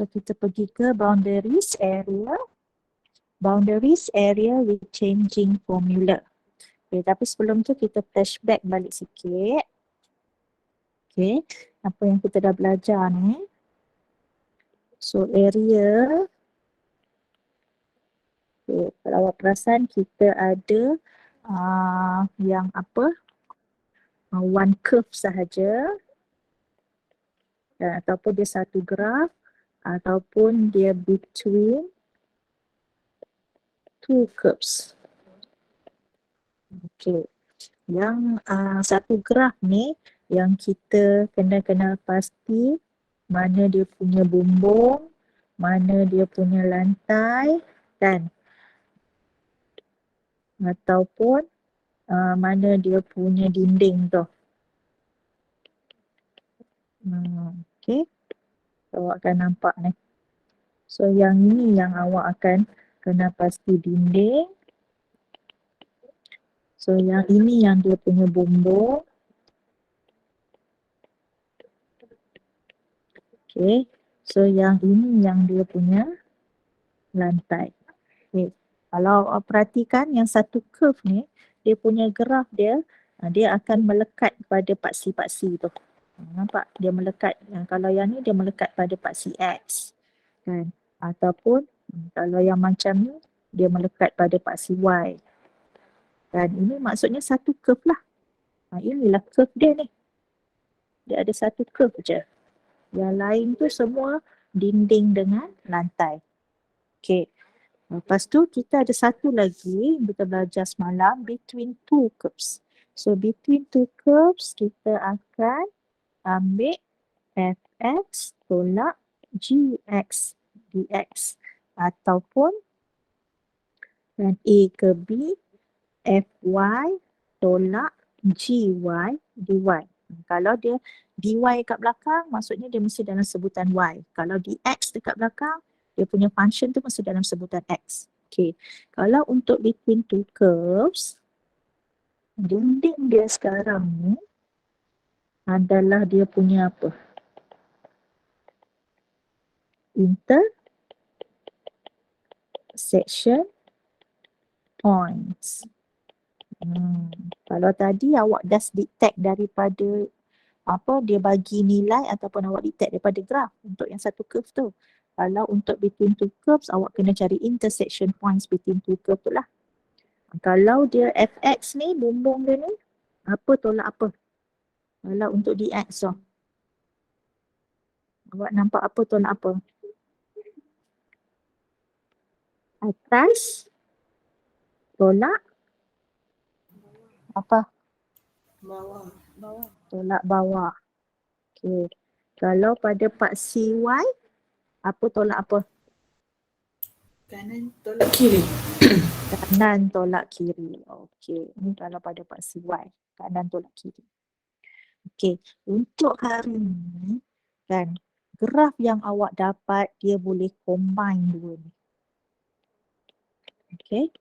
kita pergi ke boundaries area. Boundaries area with changing formula. Okay, tapi sebelum tu kita flashback balik sikit. Okay, apa yang kita dah belajar ni. So area, okay, kalau awak perasan kita ada yang apa? One curve sahaja. Ataupun dia satu graf. Ataupun dia between two curves. Okay. Yang satu graf ni yang kita kena pasti mana dia punya bumbung, mana dia punya lantai kan, ataupun mana dia punya dinding tu. Okay, awak akan nampak ni. So yang ini yang awak akan kena pasti dinding. So yang ini yang dia punya bumbung. Okay, so yang ini yang dia punya lantai. Okay. Kalau perhatikan yang satu curve ni, dia punya graf dia, dia akan melekat pada paksi-paksi tu. Nampak? Dia melekat. Kalau yang ni dia melekat pada paksi X. Kan? Ataupun kalau yang macam ni, dia melekat pada paksi Y. Dan ini maksudnya satu curve lah. Inilah curve dia ni. Dia ada satu curve je. Yang lain tu semua dinding dengan lantai. Okay. Lepas tu kita ada satu lagi kita belajar semalam, between two curves. So between two curves kita akan ambil fx tolak gx dx ataupun dan a ke b fy tolak gy dy. Kalau dia dy kat belakang maksudnya dia mesti dalam sebutan y. Kalau dx dekat belakang dia punya function tu mesti dalam sebutan x. Okay. Kalau untuk between two curves, dinding dia sekarang ni adalah dia punya apa? Intersection points. Kalau tadi awak dah detect daripada apa dia bagi nilai ataupun awak detect daripada graf untuk yang satu curve tu. Kalau untuk between two curves awak kena cari intersection points between two curve tu lah. Kalau dia fx ni bumbung dia ni apa tolak apa? Kalau untuk dx tu. Awak nampak apa tolak apa? Atas tolak apa? Bawah. Tolak bawah. Okey. Kalau pada paksi Y, apa tolak apa? Kanan tolak kiri. Kanan tolak kiri. Okey. Ini kalau pada paksi Y. Kanan tolak kiri. Okey. Untuk hari ini, kan, graf yang awak dapat, dia boleh combine dua ni. Okey.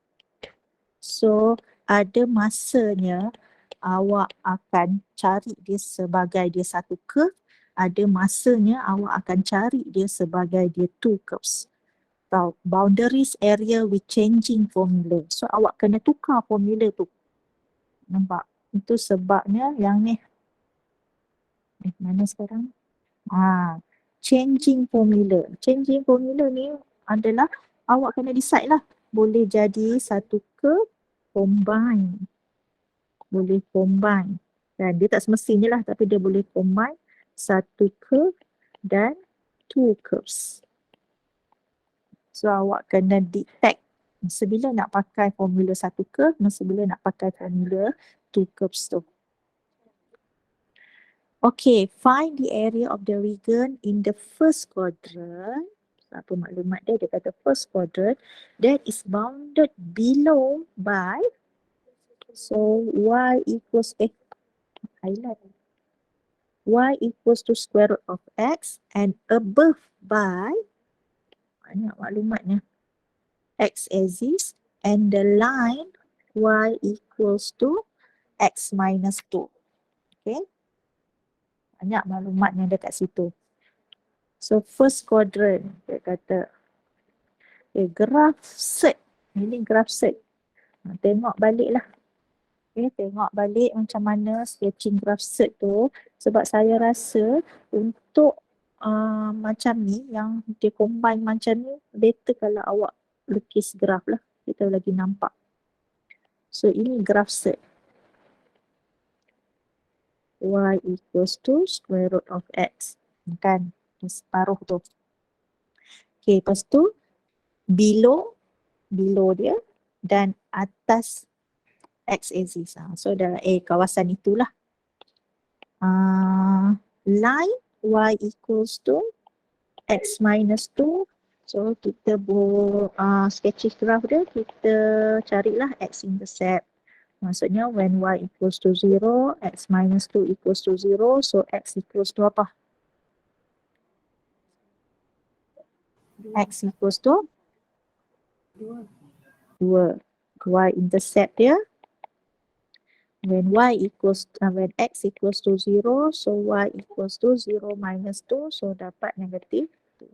So, ada masanya awak akan cari dia sebagai dia satu curve, ada masanya awak akan cari dia sebagai dia two curves. Boundaries area with changing formula. So awak kena tukar formula tu. Nampak? Itu sebabnya yang ni. Mana sekarang? Changing formula. Changing formula ni adalah awak kena decide lah. Boleh jadi satu curve combine. Boleh combine. Dan dia tak semestinya lah tapi dia boleh combine satu curve dan two curves. So awak kena detect masa bila nak pakai formula satu curve, masa bila nak pakai formula two curves tu. Okay, find the area of the region in the first quadrant. Apa maklumat dia? Dia kata first quadrant that is bounded below by, so y equals highlight. Y equals to square root of x and above by, banyak maklumatnya, x axis and the line y equals to x minus 2. Okay. Banyak maklumatnya dekat situ. So first quadrant, dia kata, graph set. Ini graph set. Tengok balik lah. Tengok balik macam mana sketching graph set tu. Sebab saya rasa untuk macam ni, yang dia combine macam ni, better kalau awak lukis graph lah. Kita lagi nampak. So ini graph set. Y equals to square root of X. Kan? Separuh tu. Okay, lepas tu below dia dan atas X axis. So dalam kawasan itulah. Line Y equals to X minus 2. So kita sketching graph dia, kita carilah X intercept. Maksudnya when Y equals to 0, X minus 2 equals to 0. So X equals to apa? X equals to 2. Y intercept dia. When when X equals to 0, so Y equals to 0 minus 2. So dapat negatif 2.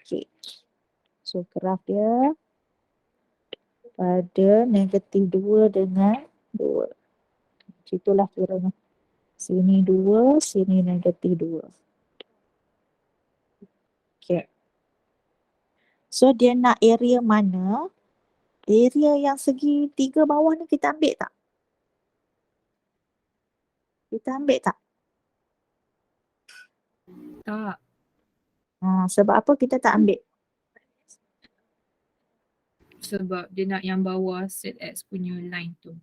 Okay. So graf dia pada negatif 2 dengan 2. Itulah kiranya. Sini 2, sini negatif 2. Okay. So dia nak area mana? Area yang segi 3 bawah ni kita ambil tak? Kita ambil tak? Tak. Sebab apa kita tak ambil? Sebab dia nak yang bawah set X punya line tu.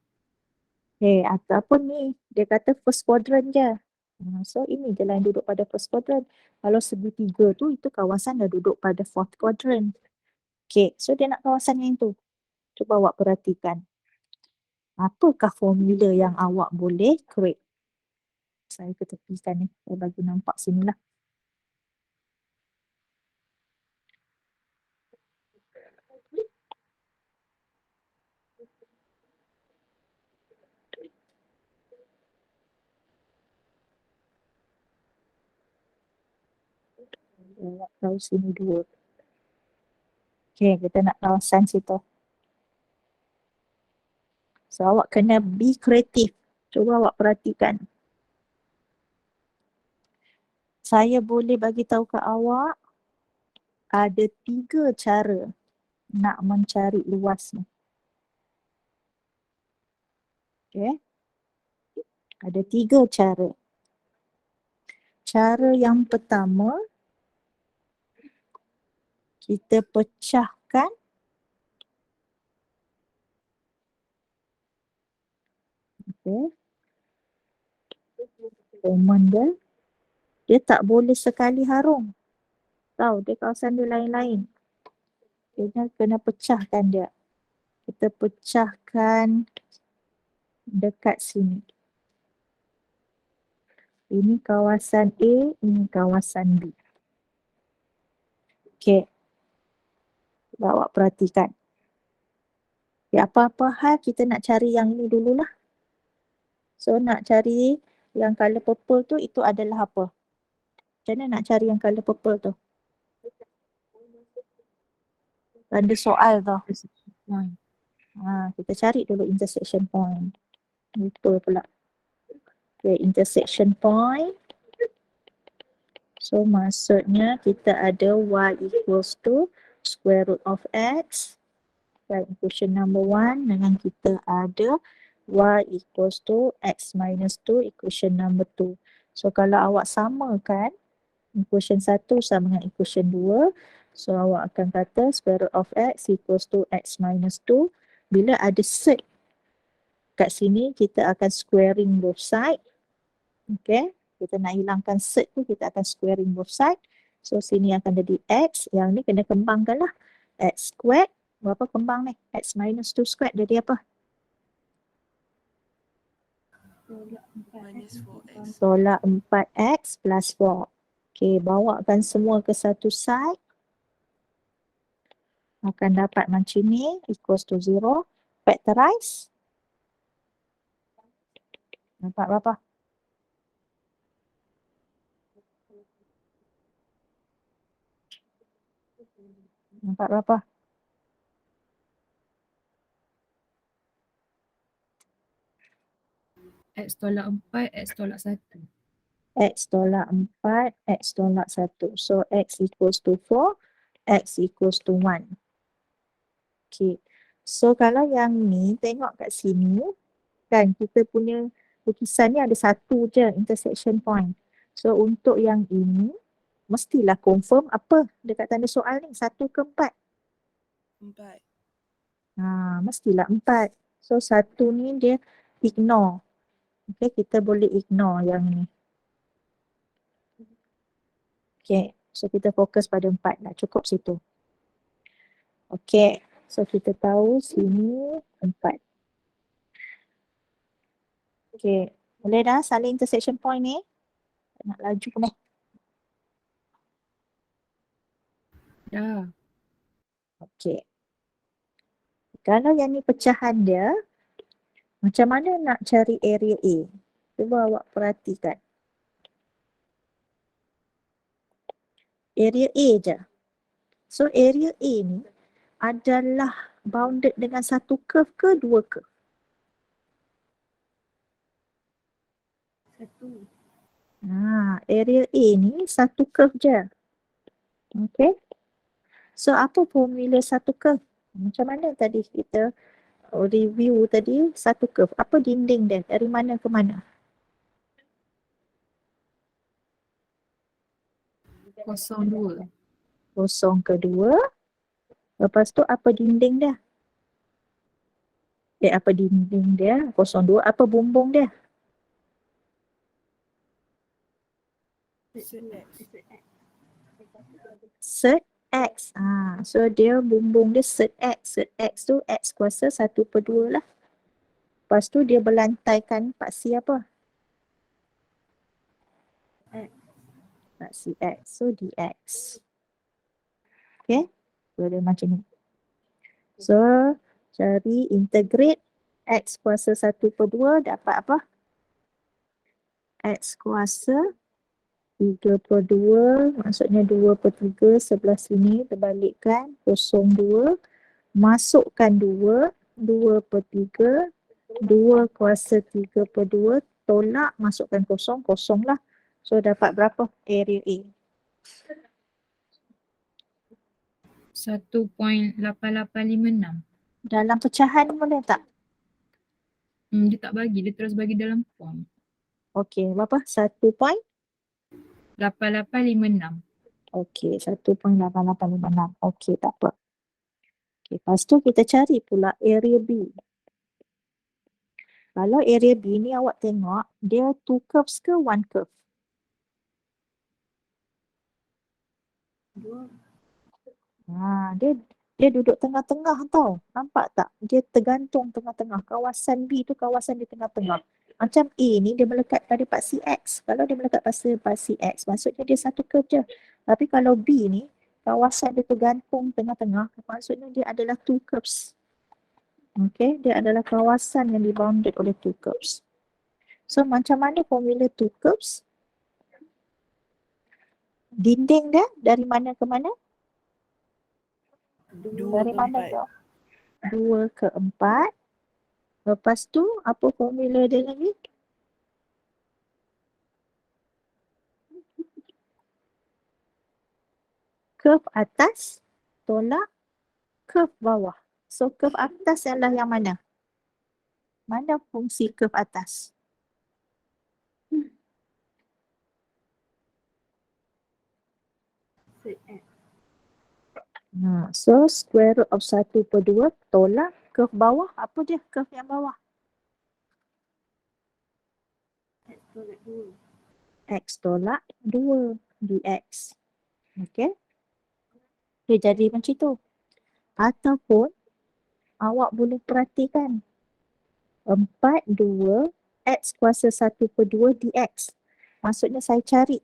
Ataupun ni, dia kata first quadrant je. So ini je lah yang duduk pada first quadrant. Kalau segitiga tu, itu kawasan dah duduk pada fourth quadrant. Okay, so dia nak kawasan yang tu. Cuba awak perhatikan. Apakah formula yang awak boleh create? Saya ketepikan ni, saya bagi nampak sini lah. Awak tahu sini 2. Okay, kita nak kawasan situ. So awak kena be creative. Cuba awak perhatikan. Saya boleh bagi tahu ke awak ada 3 cara nak mencari luas ni. Okay. Ada 3 cara. Cara yang pertama, kita pecahkan komen dia tak boleh sekali harung. Tahu dia kawasan dia lain-lain. Kita kena pecahkan dia. Kita pecahkan dekat sini. Ini kawasan A, ini kawasan B. Okay. Awak perhatikan. Apa-apa hal kita nak cari yang ini dululah. So nak cari yang color purple tu, itu adalah apa? Macam mana nak cari yang color purple tu? Ada soal tu. Kita cari dulu intersection point. Betul pula. Okay, intersection point. So maksudnya kita ada Y equals to square root of X. Right, equation number 1 dengan kita ada Y equals to X minus 2, equation number 2. So kalau awak samakan equation 1 sama dengan equation 2, so awak akan kata square root of X equals to X minus 2. Bila ada set kat sini, kita akan squaring both side. Okay, kita nak hilangkan set tu, kita akan squaring both side. So sini akan jadi X, yang ni kena kembangkan lah. X squared, berapa kembang ni? X minus 2 squared jadi apa? Minus 4x. Tolak 4x plus 4. Okay, bawakan semua ke satu side. Akan dapat macam ni, equals to 0. Factorize. Dapat berapa? Nampak berapa? X tolak 4, X tolak 1. X tolak 4, X tolak 1. So X equals to 4, X equals to 1. Okay. So kalau yang ni tengok kat sini, kan kita punya lukisan ni ada satu je intersection point. So untuk yang ini, mestilah confirm apa dekat tanda soal ni, 1 ke 4? 4. Mestilah 4. So 1 ni dia ignore. Okay, kita boleh ignore yang ni. Okay, so kita fokus pada 4 lah, cukup situ. Okay, so kita tahu sini 4. Okay, boleh dah salin intersection point ni? Nak laju ke mana? Dah. Okay. Kalau yang ni pecahan dia, macam mana nak cari area A? Cuba awak perhatikan. Area A je. So area A ni adalah bounded dengan satu curve ke dua curve? Satu. Area A ni satu curve je. Okay. So apa formula satu curve? Macam mana tadi kita review tadi satu curve? Apa dinding dia? Dari mana ke mana? 0, 2. 0 ke 2. Lepas tu apa dinding dia? Apa dinding dia? 0, 2. Apa bumbung dia? Set X. So dia bumbung dia set X. Set X tu X kuasa 1/2 lah. Lepas tu dia berlantaikan paksi apa? Paksi X. So dx. Okay. Boleh macam ni. So cari integrate X kuasa 1/2 dapat apa? X kuasa 3/2, maksudnya 2/3 sebelah sini terbalikkan 0/2, masukkan 2, 2/3, 2 kuasa 3/2, tolak masukkan 0, 0 lah. So dapat berapa area A? 1.8856. Dalam pecahan boleh tak? Dia tak bagi, dia terus bagi dalam form. Okey, berapa? 8856. Okey, 1.8856. Okey, tak apa. Okay, lepas tu kita cari pula area B. Kalau area B ni awak tengok, dia 2 curves ke 1 curve? 2. Dia duduk tengah-tengah tau. Nampak tak? Dia tergantung tengah-tengah. Kawasan B tu kawasan di tengah-tengah. Macam A ni dia melekat pada paksi X. Kalau dia melekat pada paksi X, maksudnya dia satu curve je. Tapi kalau B ni, kawasan dia tergantung tengah-tengah, maksudnya dia adalah 2 curves. Okay, dia adalah kawasan yang dibounded oleh 2 curves. So macam mana formula 2 curves? Dinding dia dari mana ke mana? 2 Dari ke mana 4. ke? 2 ke 4. Lepas tu apa formula dia lagi? Curve atas tolak curve bawah. So curve atas ialah yang mana? Mana fungsi curve atas? So square root of 1/2 tolak curve bawah. Apa dia curve yang bawah? X tolak 2 dx. Okay. Dia jadi macam tu. Ataupun awak boleh perhatikan 4/2 X kuasa 1/2 dx. Maksudnya saya cari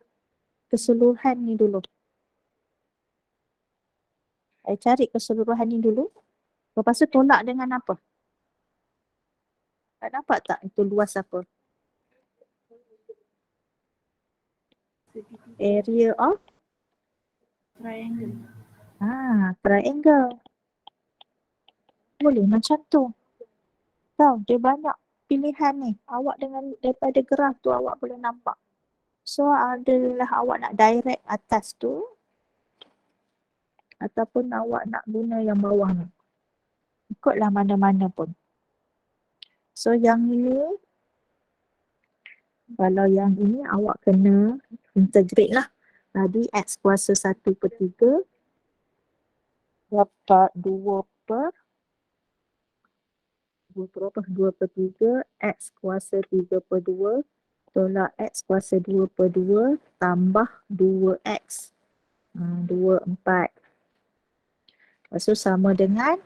keseluruhan ni dulu. Saya cari keseluruhan ni dulu. Lepas tu tolak dengan apa? Tak nampak tak itu luas apa? Area of Triangle. Triangle. Boleh macam tu. Tahu, dia banyak pilihan ni. Awak dengan daripada graf tu awak boleh nampak. So, adalah awak nak direct atas tu ataupun awak nak guna yang bawah ni. Ikutlah mana-mana pun. So, yang ini, kalau yang ini awak kena integrate lah. Tadi X kuasa 1/3 dapat 2/3 X kuasa 3/2 tolak X kuasa 2/2 tambah 2X. 2/4. Lepas tu sama dengan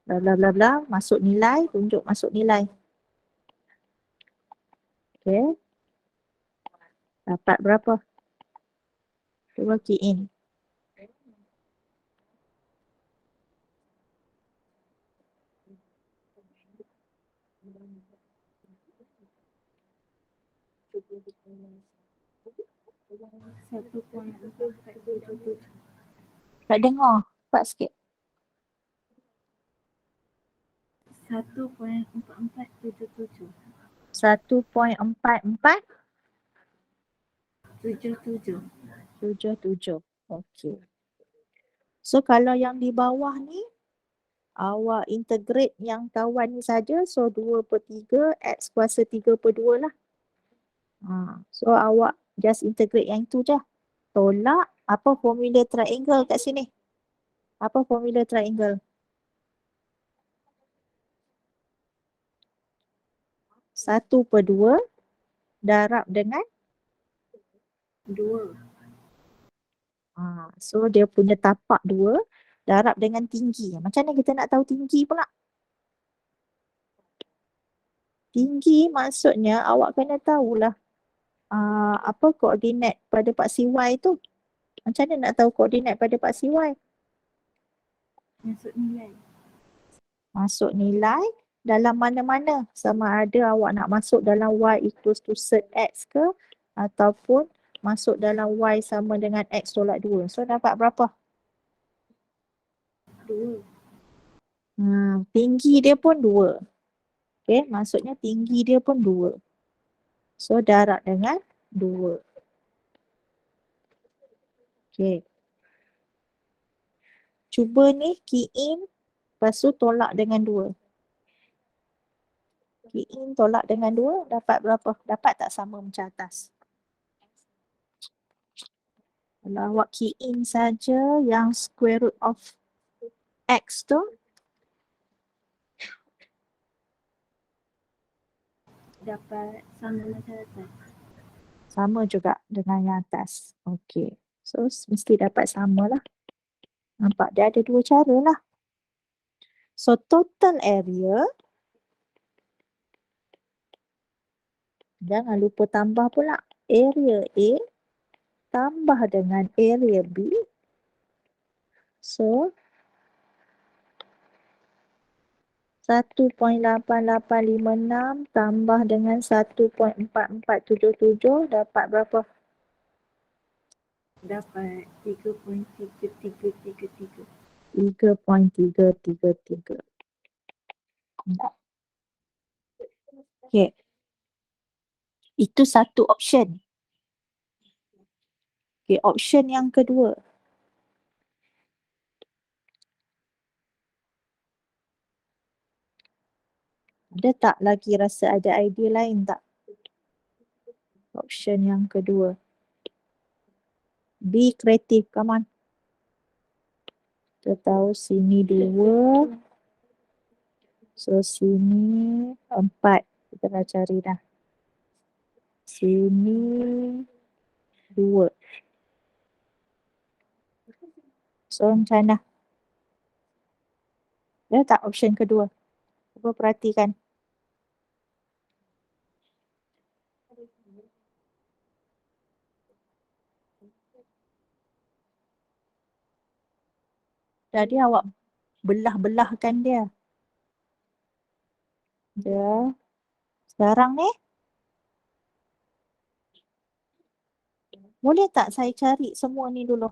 bla bla bla bla, masuk nilai, tunjuk masuk nilai. Okay. Dapat berapa? Cuba key in. Tak dengar. Cepat sikit. 1.4477. 1.44 77. 77. Okey. So kalau yang di bawah ni awak integrate yang kawan ni saja, so 2/3 X kuasa 3/2 lah. So awak just integrate yang tu je. Tolak apa formula triangle kat sini? Apa formula triangle? 1/2 darab dengan 2. So dia punya tapak 2 darab dengan tinggi. Macam mana kita nak tahu tinggi pula? Tinggi maksudnya awak kena tahulah apa koordinat pada paksi Y tu. Macam mana nak tahu koordinat pada paksi Y? Masuk nilai. Masuk nilai dalam mana-mana. Sama ada awak nak masuk dalam Y equals to set X ke ataupun masuk dalam Y sama dengan X tolak 2. So dapat berapa? 2. Tinggi dia pun 2. Okay, maksudnya tinggi dia pun 2. So darab dengan 2. Okay. Cuba ni key in, lepas tu tolak dengan 2. Key in tolak dengan 2, dapat berapa? Dapat tak sama macam atas? Kalau awak key in saja yang square root of X tu, Dapat sama macam atas. sama juga dengan yang atas. Okay. So mesti dapat sama lah. Nampak dia ada dua cara lah. So total area, jangan lupa tambah pula. Area A tambah dengan area B. So 1.8856 tambah dengan 1.4477 dapat berapa? Dapat 3.3333. 3.333. Okay. Itu satu option. Okay, option yang kedua. Ada tak lagi rasa ada idea lain tak? Option yang kedua. Be creative, come on. Kita tahu sini 2. So sini 4. Kita dah cari dah. Sini 2. So macam mana? Ada tak option kedua? Cuba perhatikan. Jadi awak belah-belahkan dia. Sekarang ni, boleh tak saya cari semua ni dulu?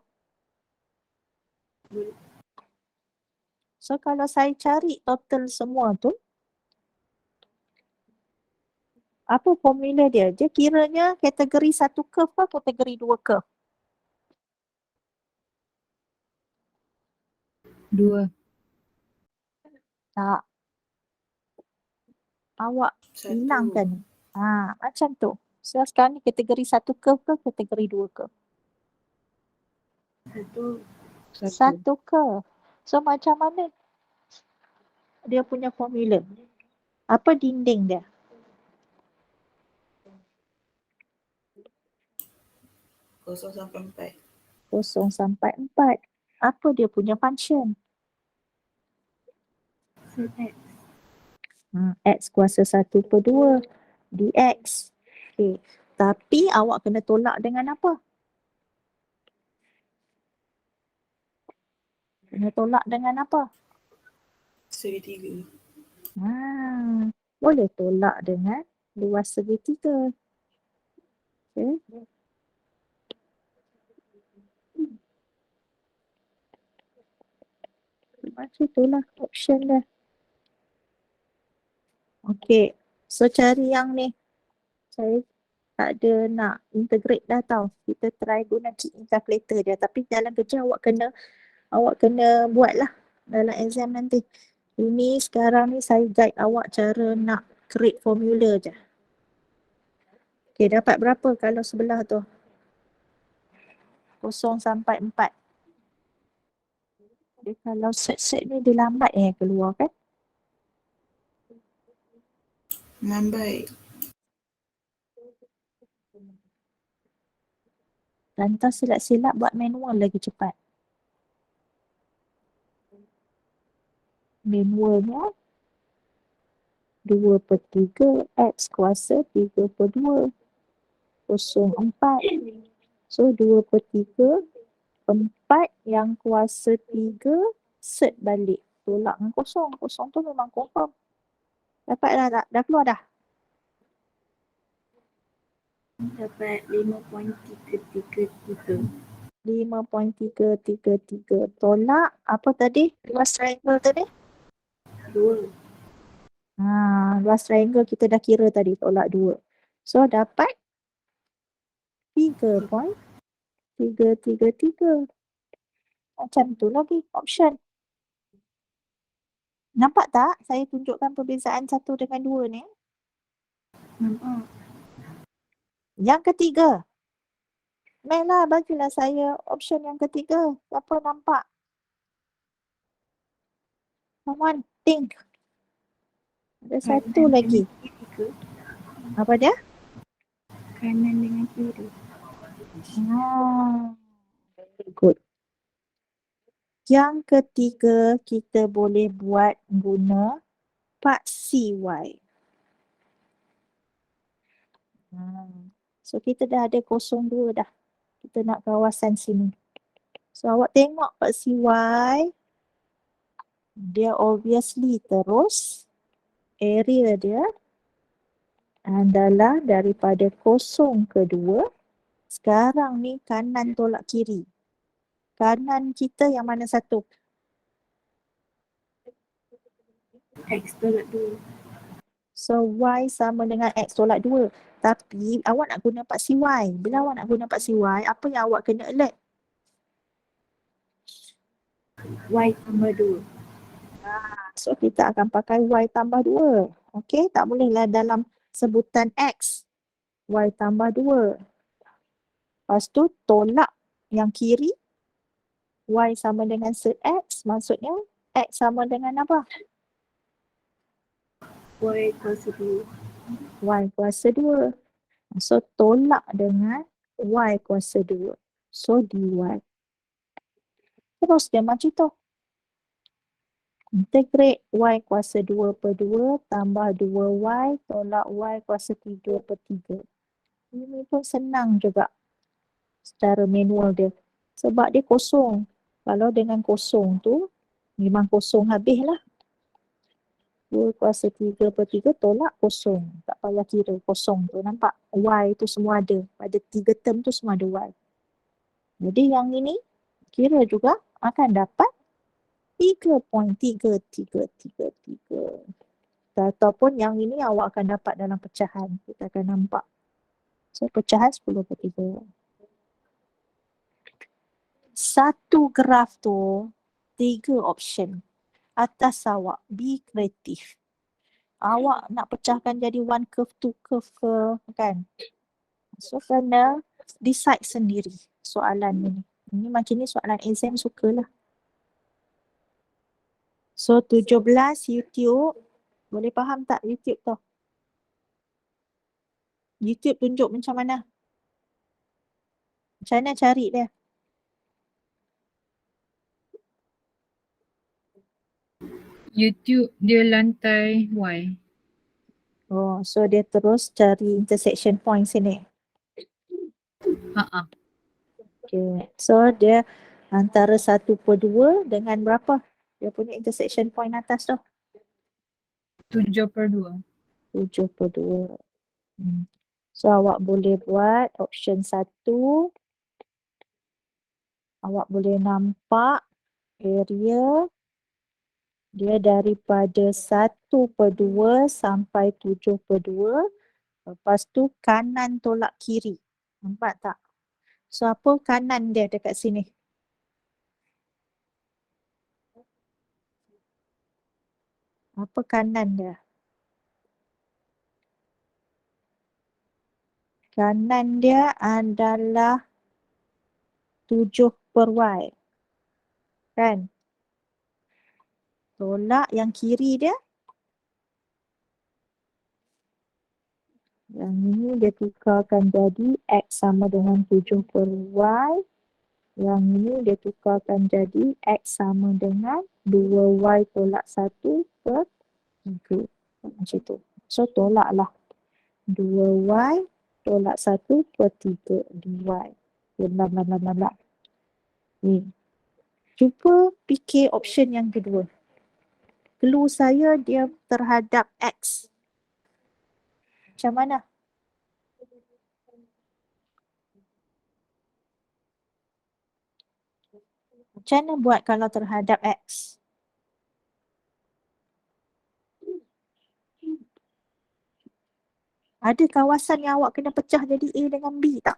So kalau saya cari total semua tu, apa formula dia? Dia kiranya kategori 1 curve ke kategori 2 curve? 2. Tak. Awak Satu. hilangkan. Macam tu. So sekarang ni kategori 1 curve ke kategori 2 curve? Satu. 1 curve. So macam mana dia punya formula? Apa dinding dia? Kosong sampai 4. 0 sampai 4. Apa dia punya function? Set X. X kuasa 1/2 dx. Okay. Tapi awak kena tolak dengan apa? Kena tolak dengan apa? Segitiga. Boleh tolak dengan luas segitiga. Okay. Macam itulah option dia. Okay. So cari yang ni. Saya tak ada nak integrate dah tau. Kita try guna calculator dia. Tapi dalam kerja awak kena buat lah dalam exam nanti. Ini sekarang ni saya guide awak cara nak create formula je. Okay, dapat berapa kalau sebelah tu? 0 sampai 4. Dia kalau set-set ni dia lambat keluar kan? Lambat. Lantas silap-silap buat manual lagi cepat. Manualnya 2/3 X kuasa 3/2 04. So 2/3 4 yang kuasa 3 set balik. Tolak dengan kosong. Kosong tu memang confirm. Dapat dah tak? Dah keluar dah? Dapat 5.333. 5.333. Tolak apa tadi? Luas triangle tadi? 2. Luas triangle kita dah kira tadi. Tolak 2. So dapat 3.333. Macam tu lagi option. Nampak tak saya tunjukkan perbezaan 1 dengan 2 ni? Nampak? Yang ketiga. Mainlah bagilah saya option yang ketiga. Siapa nampak? Someone think. Ada satu lagi. Kiri ke? Apa dia? Kanan dengan kiri. Very good. Yang ketiga kita boleh buat guna part CY. So kita dah ada 02 dah. Kita nak kawasan sini. So awak tengok part CY. Dia obviously terus area dia adalah daripada 0 ke 2. Sekarang ni kanan tolak kiri. Kanan kita yang mana satu? X tolak 2. So Y sama dengan X tolak 2. Tapi awak nak guna part CY. Bila awak nak guna part CY, apa yang awak kena alert? Y tambah 2. So kita akan pakai Y tambah 2. Okey, tak bolehlah dalam sebutan X. Y tambah 2. Lepas tu tolak yang kiri. Y sama dengan set X. Maksudnya X sama dengan apa? Y kuasa 2. Y kuasa 2. So tolak dengan Y kuasa 2. So dy. Terus dia macam tu. Integrate Y kuasa 2/2 tambah 2Y tolak Y kuasa 3/3. Ini pun senang juga secara manual dia. Sebab dia kosong. Kalau dengan kosong tu, memang kosong habis lah. 2 kuasa 3/3 tolak kosong. Tak payah kira kosong tu. Nampak? Y tu semua ada. Pada 3 term tu semua ada Y. Jadi yang ini kira juga akan dapat 3.3333. Ataupun yang ini awak akan dapat dalam pecahan. Kita akan nampak. So, pecahan 10/3. Satu graf tu, 3 option. Atas awak, be kreatif. Awak nak pecahkan jadi one curve, two curve ke, kan? So, kena decide sendiri soalan ni. Ini macam ni soalan exam sukalah. So, 17 YouTube. Boleh faham tak YouTube tu? YouTube tunjuk macam mana? Macam mana cari dia? YouTube dia lantai Y. Oh, so dia terus cari intersection point sini. Ha. Okay. So, dia antara 1/2 dengan berapa? Dia punya intersection point atas tu. 7/2. 7/2. So, awak boleh buat option 1. Awak boleh nampak area dia daripada 1/2 sampai 7/2. Lepas tu kanan tolak kiri. Nampak tak? So, apa kanan dia dekat sini? Apa kanan dia? Kanan dia adalah 7/Y. Kan? Tolak yang kiri dia. Yang ini dia tukarkan jadi X sama dengan 7/Y. Yang ini dia tukarkan jadi X sama dengan 2Y tolak 1/3. Macam tu. So, tolaklah. 2Y tolak 1/3 dy. Bla bla bla bla bla. Ni. Cuba fikir option yang kedua. Clue saya dia terhadap X. Macam mana? Macam mana buat kalau terhadap X? Ada kawasan yang awak kena pecah jadi A dengan B tak?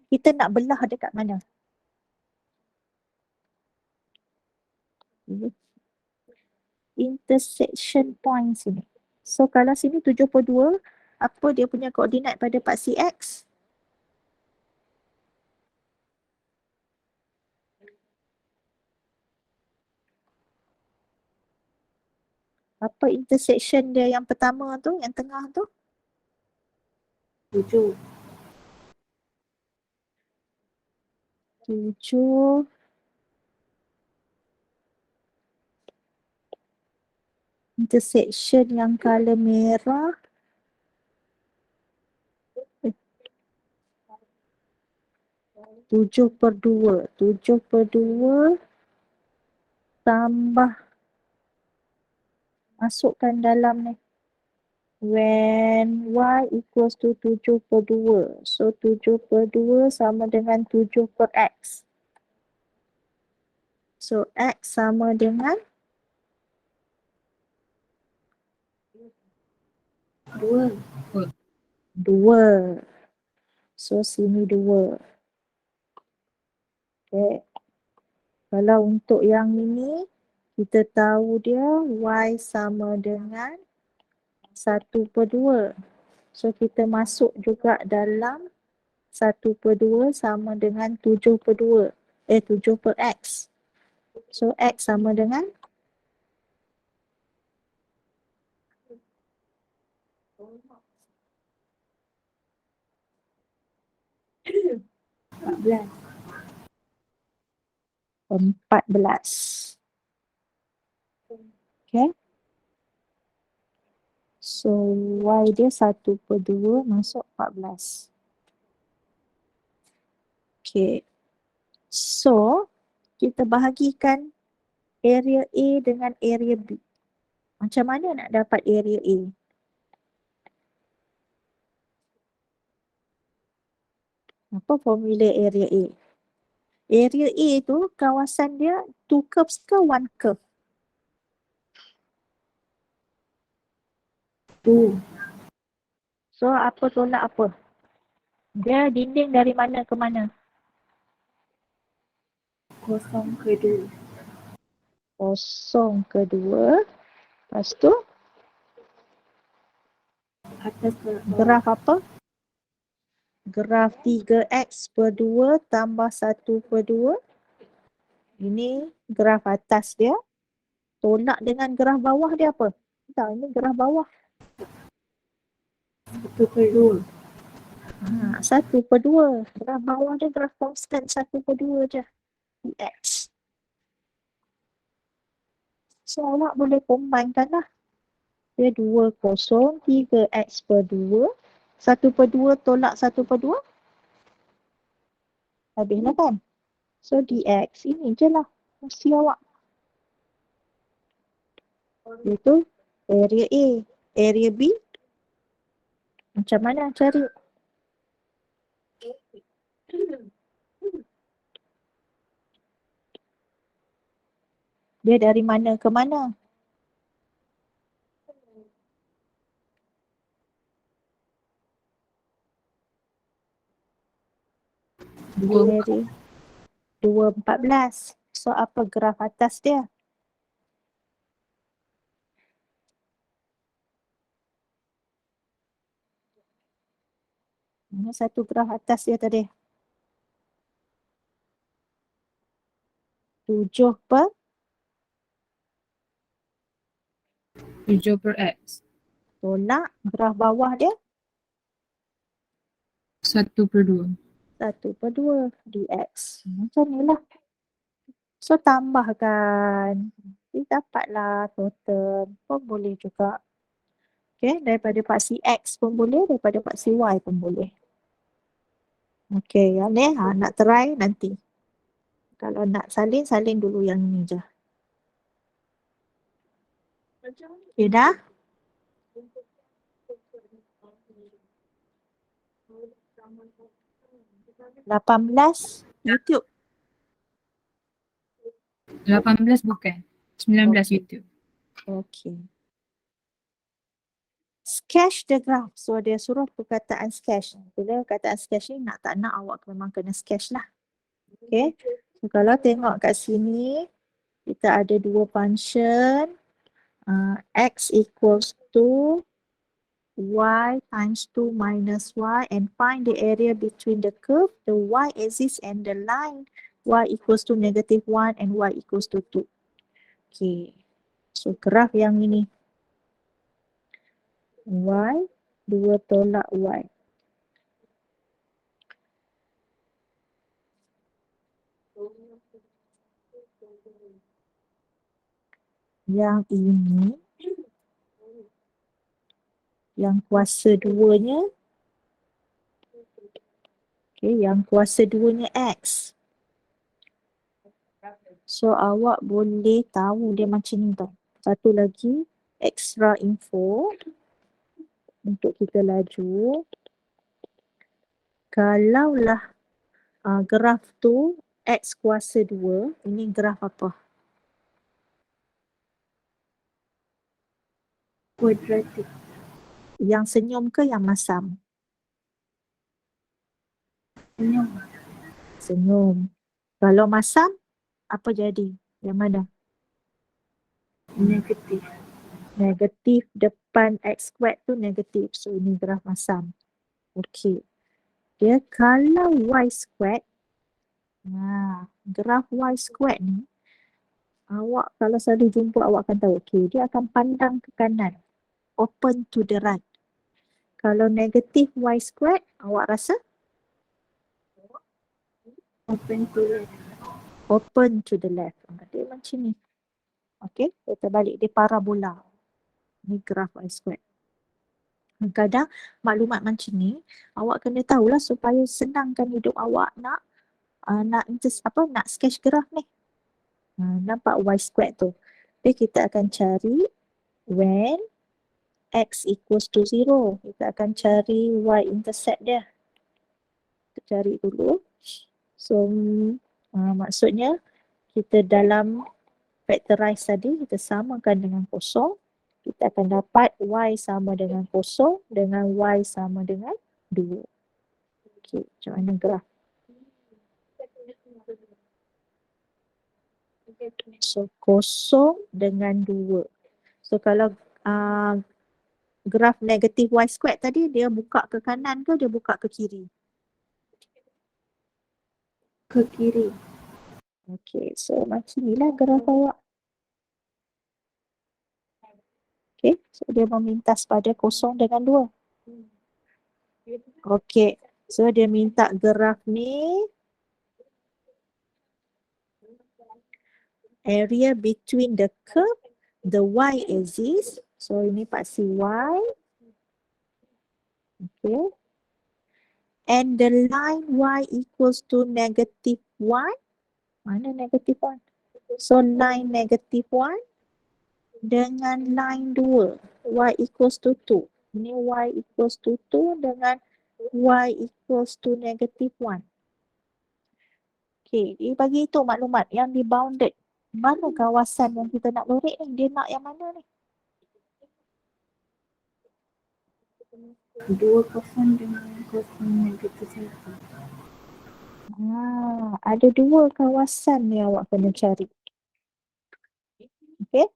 Kita nak belah dekat mana? Intersection point sini. So, kalau sini 7/2, apa dia punya koordinat pada paksi X? Apa intersection dia yang pertama tu, yang tengah tu? 7. 7. Intersection yang color merah. 7/2. 7/2 tambah masukkan dalam ni. When Y equals to 7/2. So, 7/2 sama dengan 7/X. So, X sama dengan 2. 2. So, sini 2. Okay. Kalau untuk yang ini, kita tahu dia Y sama dengan 1/2. So, kita masuk juga dalam 1/2 sama dengan 7/2. 7/X. So, X sama dengan 14. 14. Okay. So, Y dia 1/2 masuk 14. Okay. So, kita bahagikan area A dengan area B. Macam mana nak dapat area A? Apa formula area A? Area A tu kawasan dia 2 curves ke 1 curve? 2. So apa tolak apa? Dia dinding dari mana ke mana? Kosong ke 2. Kosong ke 2. Lepas tu Atas tolak bawah. graf apa? Graf 3x per 2 tambah 1 per 2. Ini graf atas dia. Tolak dengan graf bawah dia apa? Tak, ini graf bawah. 1 per 2. 1 per 2. Graf bawah dia graf konstan 1 per 2 je. X. So awak boleh combine lah. Dia 2 kosong 3x per 2. 1 per 2 tolak 1 per 2. Habislah kan? So dx ini je lah. Mesti awak. Itu area A. Area B. Macam mana cari? Dia dari mana ke mana? Area 2, 14. So apa graf atas dia? Ini satu graf atas dia tadi. 7 per 7 per X. tolak graf bawah dia 1 per 2. 1 per 2 dx. Macam ni lah. So tambahkan. Jadi dapatlah total. Pun boleh juga. Okay, daripada paksi X pun boleh, daripada paksi Y pun boleh. Okay, yang ni nak try nanti. Kalau nak salin, salin dulu yang ni je. Okay dah? $18 YouTube. 18 bukan. 19 YouTube. Okay. Sketch the graph. So dia suruh perkataan sketch. Bila perkataan sketch ni nak tak nak awak memang kena sketch lah. Okay. So kalau tengok kat sini, kita ada dua function. X equals to y times 2 minus y and find the area between the curve, the y-axis and the line. Y equals to -1 and y equals to 2. Okay. So graf yang ini. Y, 2 tolak y. Yang ini, yang kuasa 2-nya, okay, yang kuasa 2-nya X. So awak boleh tahu dia macam ni tau. Satu lagi, extra info untuk kita laju. Kalaulah graf tu X kuasa 2, ini graf apa? Kuadratik. Yang senyum ke yang masam? Senyum. Senyum. Kalau masam, apa jadi? Yang mana? Negatif. Negatif depan X squared tu negatif. So ini graf masam. Okey. Dia kalau Y squared, graf Y squared ni, awak kalau selalu jumpa awak akan tahu, okey, dia akan pandang ke kanan. Open to the right. Kalau negatif Y squared, awak rasa? Open to left. Open to the left. Dia macam ni. Okey, kita balik. Dia parabola. Ni graf Y squared. Kadang maklumat macam ni, awak kena tahulah supaya senangkan hidup awak nak sketch graf ni. Nampak Y squared tu. Jadi kita akan cari when X equals to 0. Kita akan cari Y intercept dia. Kita cari dulu. So, Maksudnya kita dalam factorize tadi, kita samakan dengan kosong, kita akan dapat y sama dengan kosong dengan y sama dengan 2. Okey, macam mana graf? So, kosong dengan 2. So, kalau graf negatif y squared tadi, dia buka ke kanan ke dia buka ke kiri? Ke kiri. Okey, so macam inilah graf awak. Okey, so dia memintas pada kosong dengan 2. Okey, so dia minta graf ni area between the curve, the y-axis. So ini paksi y. Okay. And the line y equals to negative 1. Mana negative 1? So line negative 1 dengan line 2. Y equals to 2. Ini y equals to 2 dengan y equals to negative 1. Okay, dia bagi itu maklumat yang di bounded. Mana kawasan yang kita nak lorek ni? Dia nak yang mana ni? 2 kosong dengan kosong negatif 1. Ada 2 kawasan ni awak kena cari. Okay,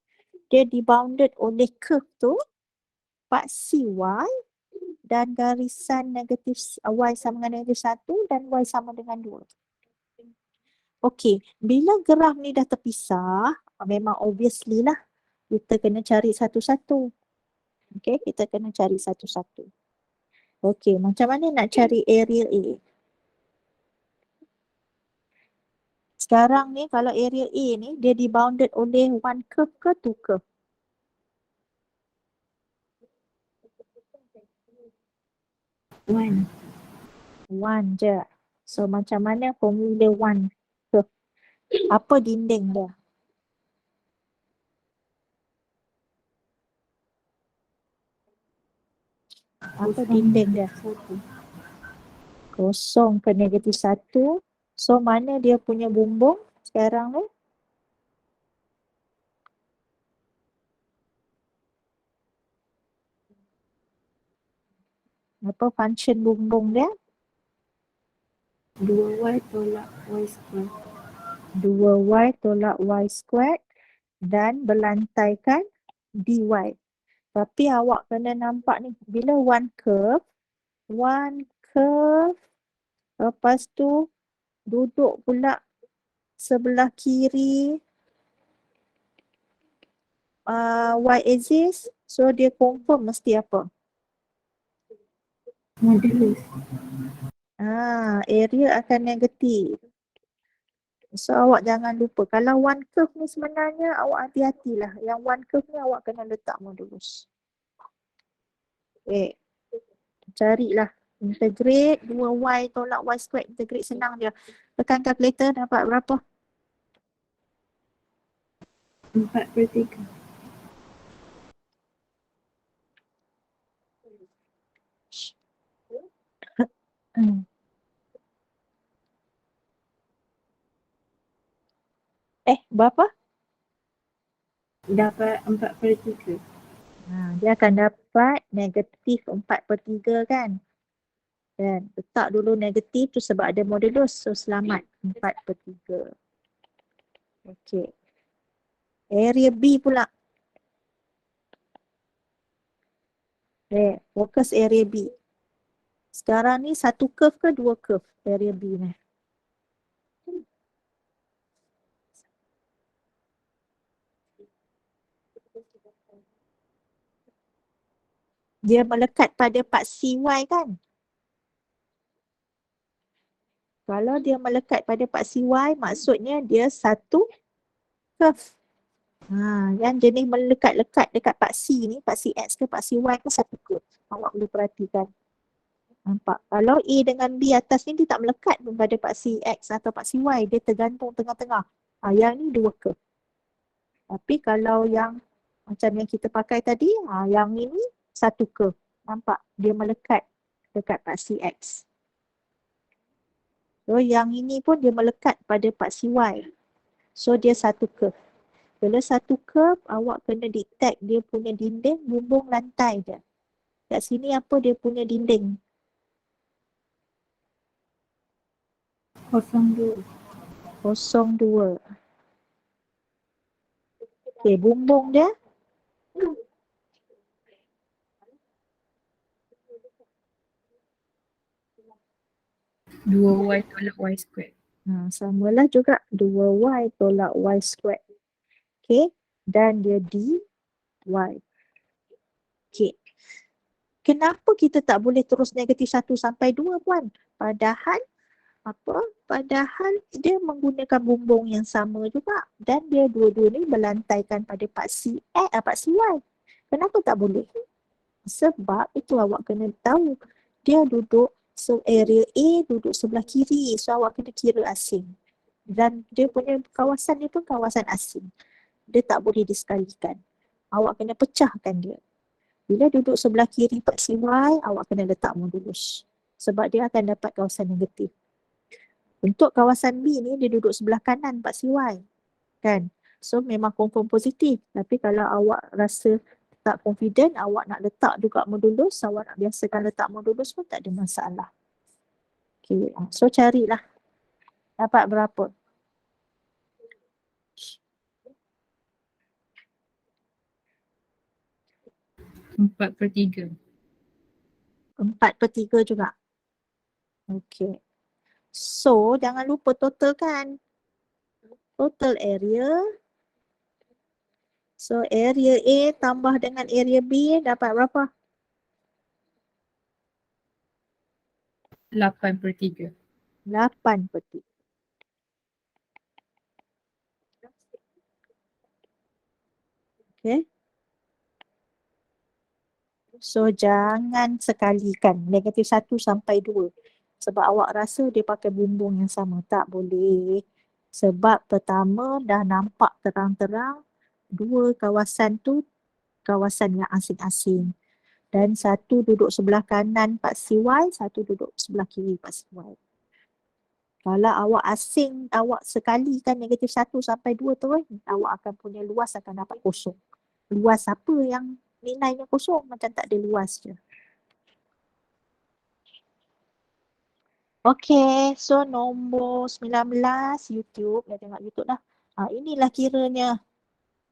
dia di bounded oleh curve tu, paksi y dan garisan negatif y sama dengan negatif 1 dan y sama dengan 2. Okey, bila graf ni dah terpisah, memang obviously lah kita kena cari satu-satu. Okey, kita kena cari satu-satu. Okey, macam mana nak cari area A? Sekarang ni kalau area A ni dia dibounded oleh one curve ke two curve? One je. So macam mana formula one curve? Apa dinding dia? Apa dinding dia? Kosong ke negatif 1. So mana dia punya bumbung sekarang ni? Apa function bumbung dia? 2y tolak y square. 2y tolak y squared dan berlantaikan dy. Tapi awak kena nampak ni, bila one curve, lepas tu duduk pula sebelah kiri y-axis, so dia confirm mesti apa? Modulus. Area akan negatif. So awak jangan lupa, kalau one curve ni sebenarnya awak hati-hatilah. Yang one curve ni awak kena letak modulus. Carilah. Integrate 2y tolak y squared, integrate senang je. Tekan calculator dapat berapa? 4/3. Berapa? Dapat 4/3. Dia akan dapat negatif 4/3 kan? Dan letak dulu negatif tu sebab ada modulus. So selamat 4/3. Okey. Area B pula. Fokus area B. Sekarang ni satu curve ke dua curve area B ni? Dia melekat pada paksi Y kan? Kalau dia melekat pada paksi Y, maksudnya dia satu curve. Yang jenis melekat-lekat dekat paksi ni, paksi X ke paksi Y ke satu curve. Awak boleh perhatikan. Nampak? Kalau A dengan B atas ni dia tak melekat pun pada paksi X atau paksi Y. Dia tergantung tengah-tengah. Yang ni dua curve. Tapi kalau yang macam yang kita pakai tadi, yang ini satu curve. Nampak? Dia melekat dekat paksi X. So yang ini pun dia melekat pada paksi Y. So dia satu curve. Bila satu curve, awak kena detect dia punya dinding, bumbung lantai dia. Kat sini apa dia punya dinding? 02. 02. Okey, bumbung dia 2Y tolak Y squared. samalah juga 2Y tolak Y squared. Okey, dan dia dy. Okey. Kenapa kita tak boleh terus negatif 1 sampai 2 puan? Padahal Padahal dia menggunakan bumbung yang sama juga dan dia dua-dua ni berlantaikan pada paksi Y. Kenapa tak boleh? Sebab itu awak kena tahu dia duduk area A duduk sebelah kiri, so awak kena kira asing. Dan dia punya kawasan ni pun kawasan asing. Dia tak boleh disekalikan. Awak kena pecahkan dia. Bila duduk sebelah kiri paksi Y, awak kena letak modulus. Sebab dia akan dapat kawasan negatif. Untuk kawasan B ni dia duduk sebelah kanan paksi Y. Kan? So memang confirm positif. Tapi kalau awak rasa tak confident, awak nak letak juga modulus, awak nak biasakan letak modulus pun tak ada masalah. Okay. So carilah. Dapat berapa? 4/3. 4/3 juga. Okay. So jangan lupa total kan. Total area. So area A tambah dengan area B dapat berapa? 8/3. 8/3. Okay. So jangan sekalikan negatif 1 sampai 2. Sebab awak rasa dia pakai bumbung yang sama. Tak boleh. Sebab pertama dah nampak terang-terang 2 kawasan tu kawasan yang asing-asing. Dan satu duduk sebelah kanan paksi Y, satu duduk sebelah kiri paksi Y. Kalau awak asing, awak sekalikan negatif 1 sampai 2 terus, awak akan punya luas akan dapat kosong. Luas apa yang nilainya kosong? Macam tak ada luas je. Okay, so nombor 19 YouTube. Dah tengok YouTube dah. Inilah kiranya.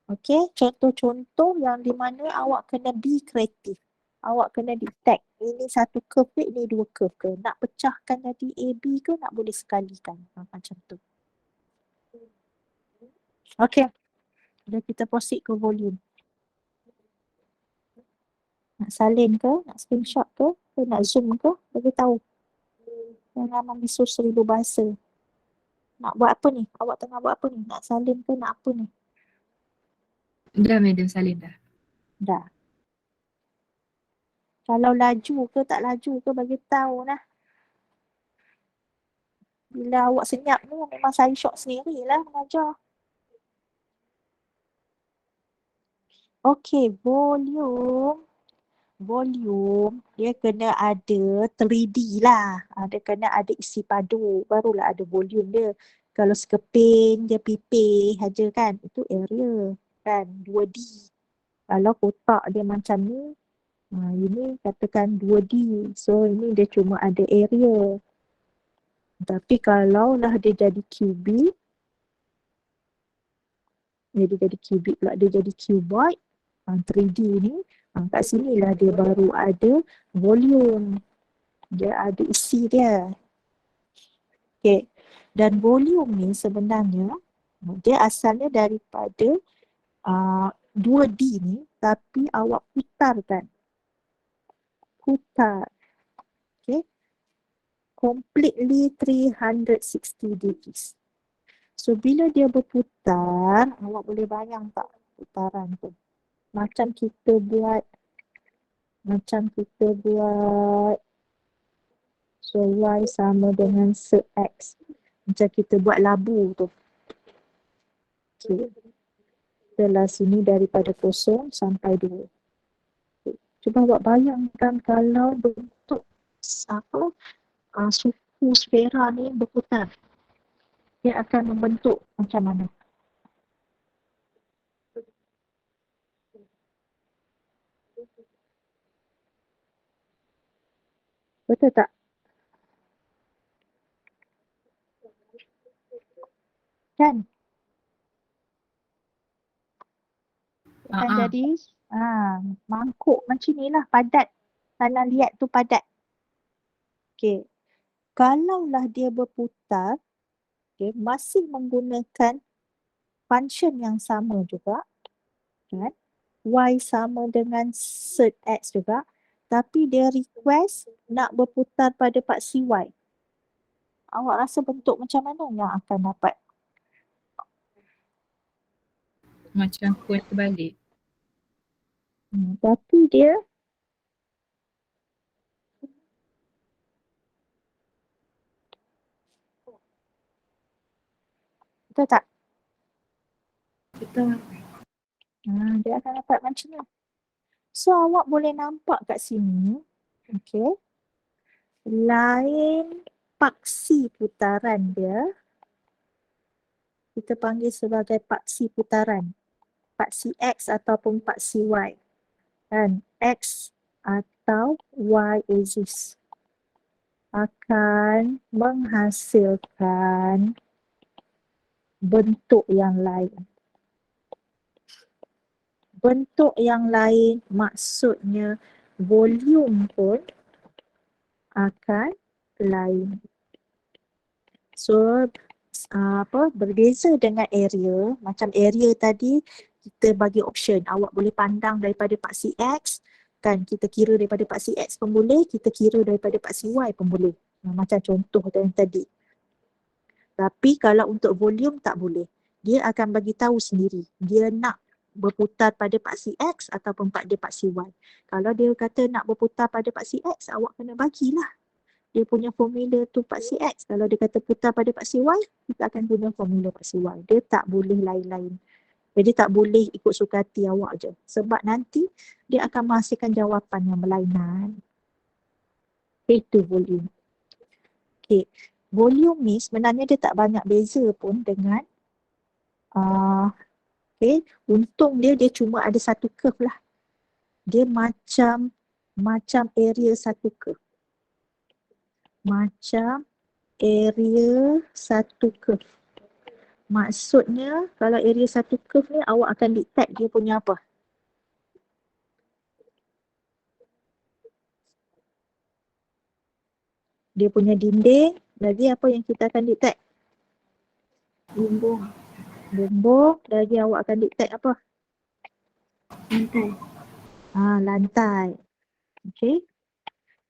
Okay, contoh-contoh yang di mana awak kena be kreatif. Awak kena detect. Ini satu curve ke, ini dua curve ke. Nak pecahkan jadi AB ke, nak boleh sekalikan. Macam tu. Okay. Dah kita proceed ke volume. Nak salin ke, nak screenshot ke nak zoom ke, bagi tahu. Jangan membisuh 1000 bahasa. Nak buat apa ni? Awak tengah buat apa ni? Nak salin ke, nak apa ni? Dah madam salin dah. Dah. Kalau laju ke tak laju ke bagi tahu lah. Bila awak senyap ni memang saya syok sendiri lah mengajar. Okay, volume dia kena ada 3D lah. Dia kena ada isi padu, barulah ada volume dia. Kalau sekeping dia pipih aja kan, itu area kan, 2D. Kalau kotak dia macam ni, ini katakan 2D. So ini dia cuma ada area. Tapi kalau lah dia jadi cubic, dia jadi cubic pula, dia jadi cuboid, 3D ni, kat sini lah dia baru ada volume. Dia ada isi dia. Okay. Dan volume ni sebenarnya, dia asalnya daripada 2D ni, tapi awak putarkan. Putar. Okay. Completely 360 degrees. So bila dia berputar, awak boleh bayang tak putaran tu? Macam kita buat so Y sama dengan se X. Macam kita buat labu tu. Okay. Setelah sini daripada 0 sampai 2. Okay. Cuba awak bayangkan kalau bentuk lampu sfera ni berputar, dia akan membentuk macam mana? Betul tak? Kan? Akan jadi mangkuk macam ni lah, padat. Tanah liat tu padat. Okey. Kalaulah dia berputar, okay, masih menggunakan function yang sama juga, kan? Y sama dengan sert X juga, tapi dia request nak berputar pada paksi Y. Awak rasa bentuk macam mana yang akan dapat? Macam kuat terbalik. Tapi dia betul tak? Betul. Dia akan dapat macam ni. So awak boleh nampak kat sini, okay, lain paksi putaran dia, kita panggil sebagai paksi putaran. Paksi X ataupun paksi Y. Dan X atau Y axis akan menghasilkan bentuk yang lain. Bentuk yang lain maksudnya volume pun akan lain. So berbeza dengan area, macam area tadi kita bagi option, awak boleh pandang daripada paksi X, kan, kita kira daripada paksi X pun boleh, kita kira daripada paksi Y pun boleh. Macam contoh yang tadi. Tapi kalau untuk volume tak boleh. Dia akan bagi tahu sendiri, dia nak berputar pada paksi X ataupun pada paksi Y. Kalau dia kata nak berputar pada paksi X, awak kena bagilah dia punya formula tu paksi X. Kalau dia kata putar pada paksi Y, kita akan guna formula paksi Y. Dia tak boleh lain-lain. Jadi tak boleh ikut suka hati awak je. Sebab nanti dia akan menghasilkan jawapan yang berlainan. Itu volume. Okay. Volume ni sebenarnya dia tak banyak beza pun dengan okay, untung dia cuma ada satu curve lah. Dia macam area satu curve. Macam area satu curve. Maksudnya kalau area satu curve ni awak akan detect dia punya apa? Dia punya dinding, lagi apa yang kita akan detect? Bumbung. Bumbung, lagi awak akan detect apa? Lantai. Lantai. Okay.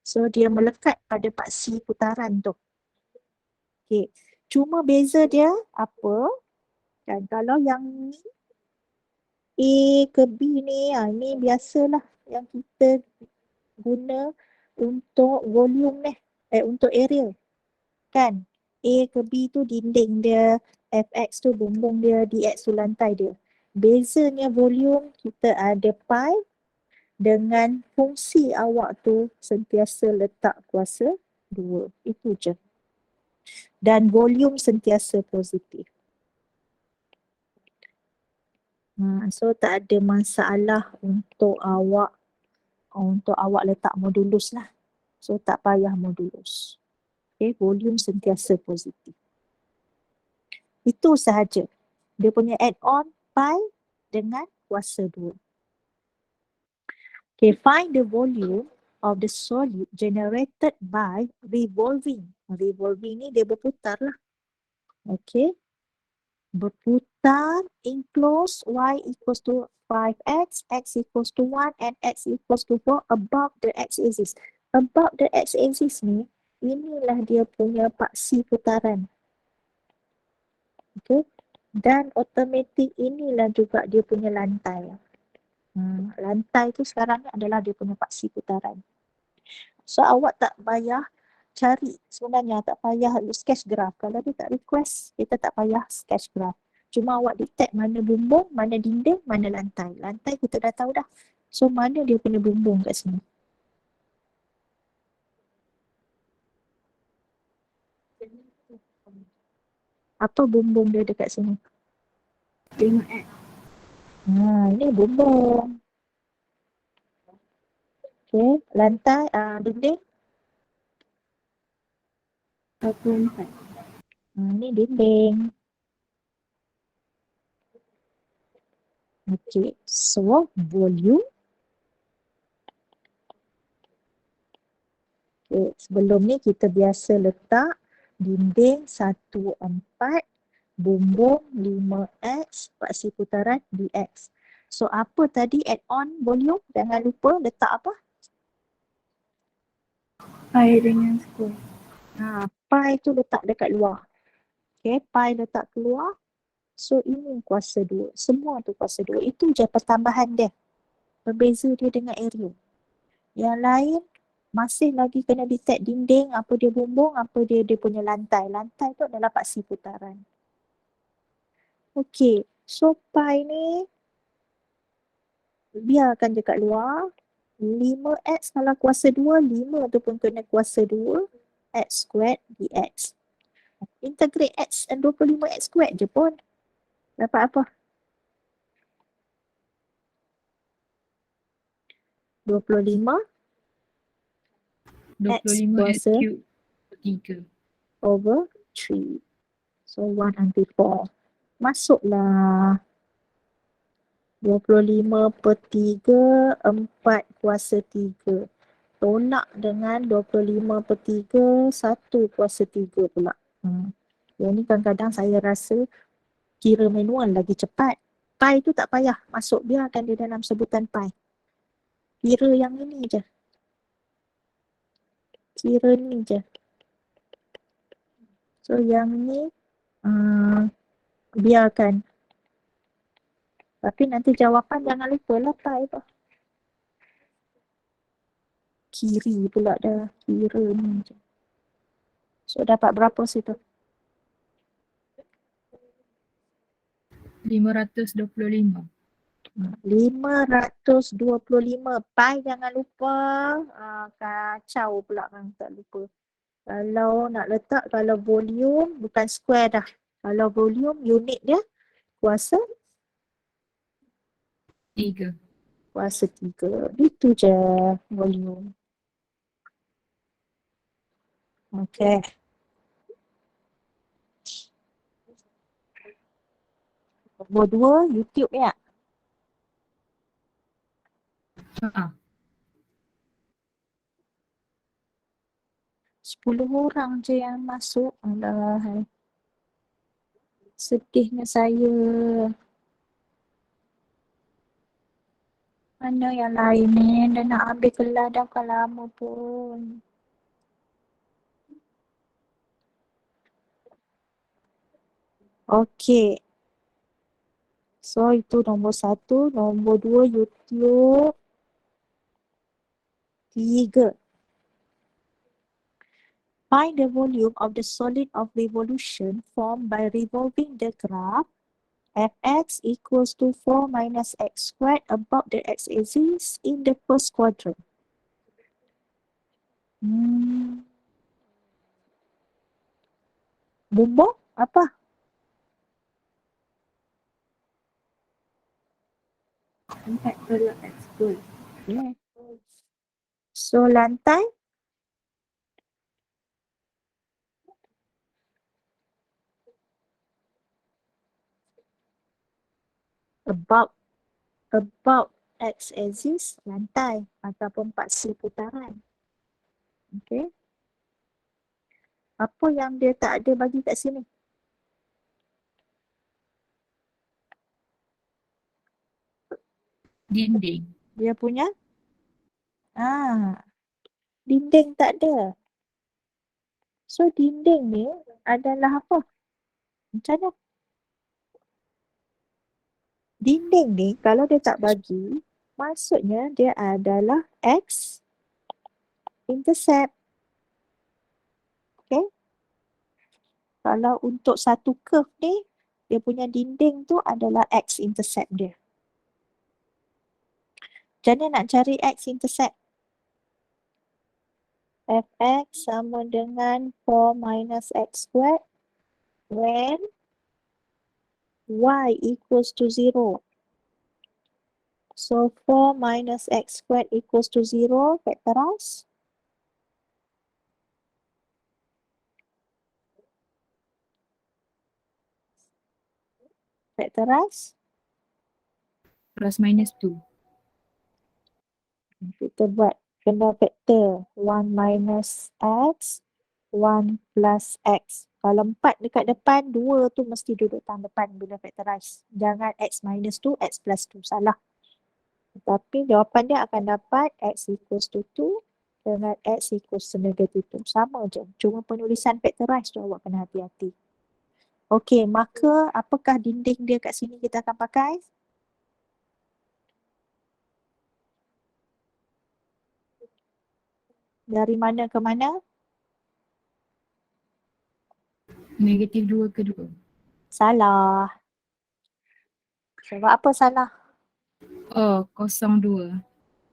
So dia melekat pada paksi putaran tu. Okay. Cuma beza dia apa? Kan kalau yang ni A ke B ni, ni biasalah yang kita guna untuk volume ni, untuk area. Kan? A ke B tu dinding dia, Fx tu bumbung dia, Dx tu lantai dia. Bezanya volume, kita ada pi dengan fungsi awak tu sentiasa letak kuasa 2. Itu je. Dan volume sentiasa positif. So tak ada masalah untuk awak letak modulus lah. So tak payah modulus. Okay, volume sentiasa positif. Itu sahaja. Dia punya add-on pi dengan kuasa 2. Okay, find the volume of the solid generated by revolving. Revolving ni dia berputar lah. Okay. Berputar enclosed y equals to 5x, x equals to 1 and x equals to 4 above the x-axis. Above the x-axis ni, inilah dia punya paksi putaran. Okay. Dan automatic inilah juga dia punya lantai. Lantai tu sekarang ni adalah dia punya paksi putaran. So awak tak payah cari, sebenarnya tak payah sketch graph. Kalau dia tak request, kita tak payah sketch graph. Cuma awak detect mana bumbung, mana dinding, mana lantai. Lantai kita dah tahu dah. So mana dia punya bumbung kat sini. Apa bumbung dia dekat sini? 5X. Ini bumbung. Okey, lantai, dinding. 24. Ni dinding. Okey, so volume. Okay, sebelum ni kita biasa letak dinding 14, bumbung 5X, paksi putaran dx. So apa tadi add on volume? Jangan lupa letak apa? Pi dengan square. Pi tu letak dekat luar. Okay, pi letak keluar. So ini kuasa 2. Semua tu kuasa 2. Itu je pertambahan dia. Berbeza dia dengan area. Yang lain masih lagi kena detect dinding, apa dia bumbung, apa dia punya lantai. Lantai tu adalah paksi putaran. Okey, so pi ni biarkan dekat luar. 5x kalau kuasa 2, 5 tu pun kena kuasa 2. X squared dx. Integrate x and 25x squared je pun. Dapat apa? 25 25 X kuasa cube 3. over 3. So 1 until 4. Masuklah 25 per 3, 4 kuasa 3. Tolak dengan 25 per 3, 1 kuasa 3 pula. Yang ni kadang-kadang saya rasa kira manual lagi cepat. Pi tu tak payah masuk, biarkan dia dalam sebutan pi. Kira yang ini je. Kira ni je. So yang ni biarkan. Tapi nanti jawapan jangan lupa lah pi tu. Kiri pula dah. Kira ni je. So dapat berapa situ? 525. 525. Pi jangan lupa. Kacau pula kan tak lupa. Kalau nak letak, kalau volume bukan square dah. Kalau volume unit dia kuasa 3. kuasa 3. Itu je volume. Okay. Nombor 2, YouTube ya. Ha. 10 orang je yang masuk. Alah. Sedihnya saya. Mana yang lain ni? Dah nak ambil kelas dah bukan lama pun. Okay. So itu nombor 1. Nombor 2 YouTube. 3. Find the volume of the solid of revolution formed by revolving the graph fx equals to 4 minus x squared about the x-axis in the first quadrant. Bumbung apa? Empat tolak X square. Yeah. So lantai about x-axis lantai ataupun paksi putaran. Okay. Apa yang dia tak ada bagi kat sini? Dinding. Dia punya dinding tak ada. So dinding ni adalah apa? Macam mana? Dinding ni kalau dia tak bagi, maksudnya dia adalah x intercept. Okay. Kalau untuk satu curve ni, dia punya dinding tu adalah x intercept dia. Macam mana nak cari x intercept? fx sama dengan 4 minus x squared when y equals to 0. So 4 minus x squared equals to 0, factorize. Factorize. Plus minus 2. Kita buat kena faktor 1 minus x, 1 plus x. Kalau 4 dekat depan, 2 tu mesti duduk tang depan bila factorize. Jangan x minus 2, x plus 2. Salah. Tapi jawapan dia akan dapat x equals to 2 dengan x equals to negative 2. Sama je. Cuma penulisan factorize tu awak kena hati-hati. Okey, maka apakah dinding dia kat sini kita akan pakai? Dari mana ke mana? Negatif 2 ke 2. Salah. Sebab apa salah? Oh, 02.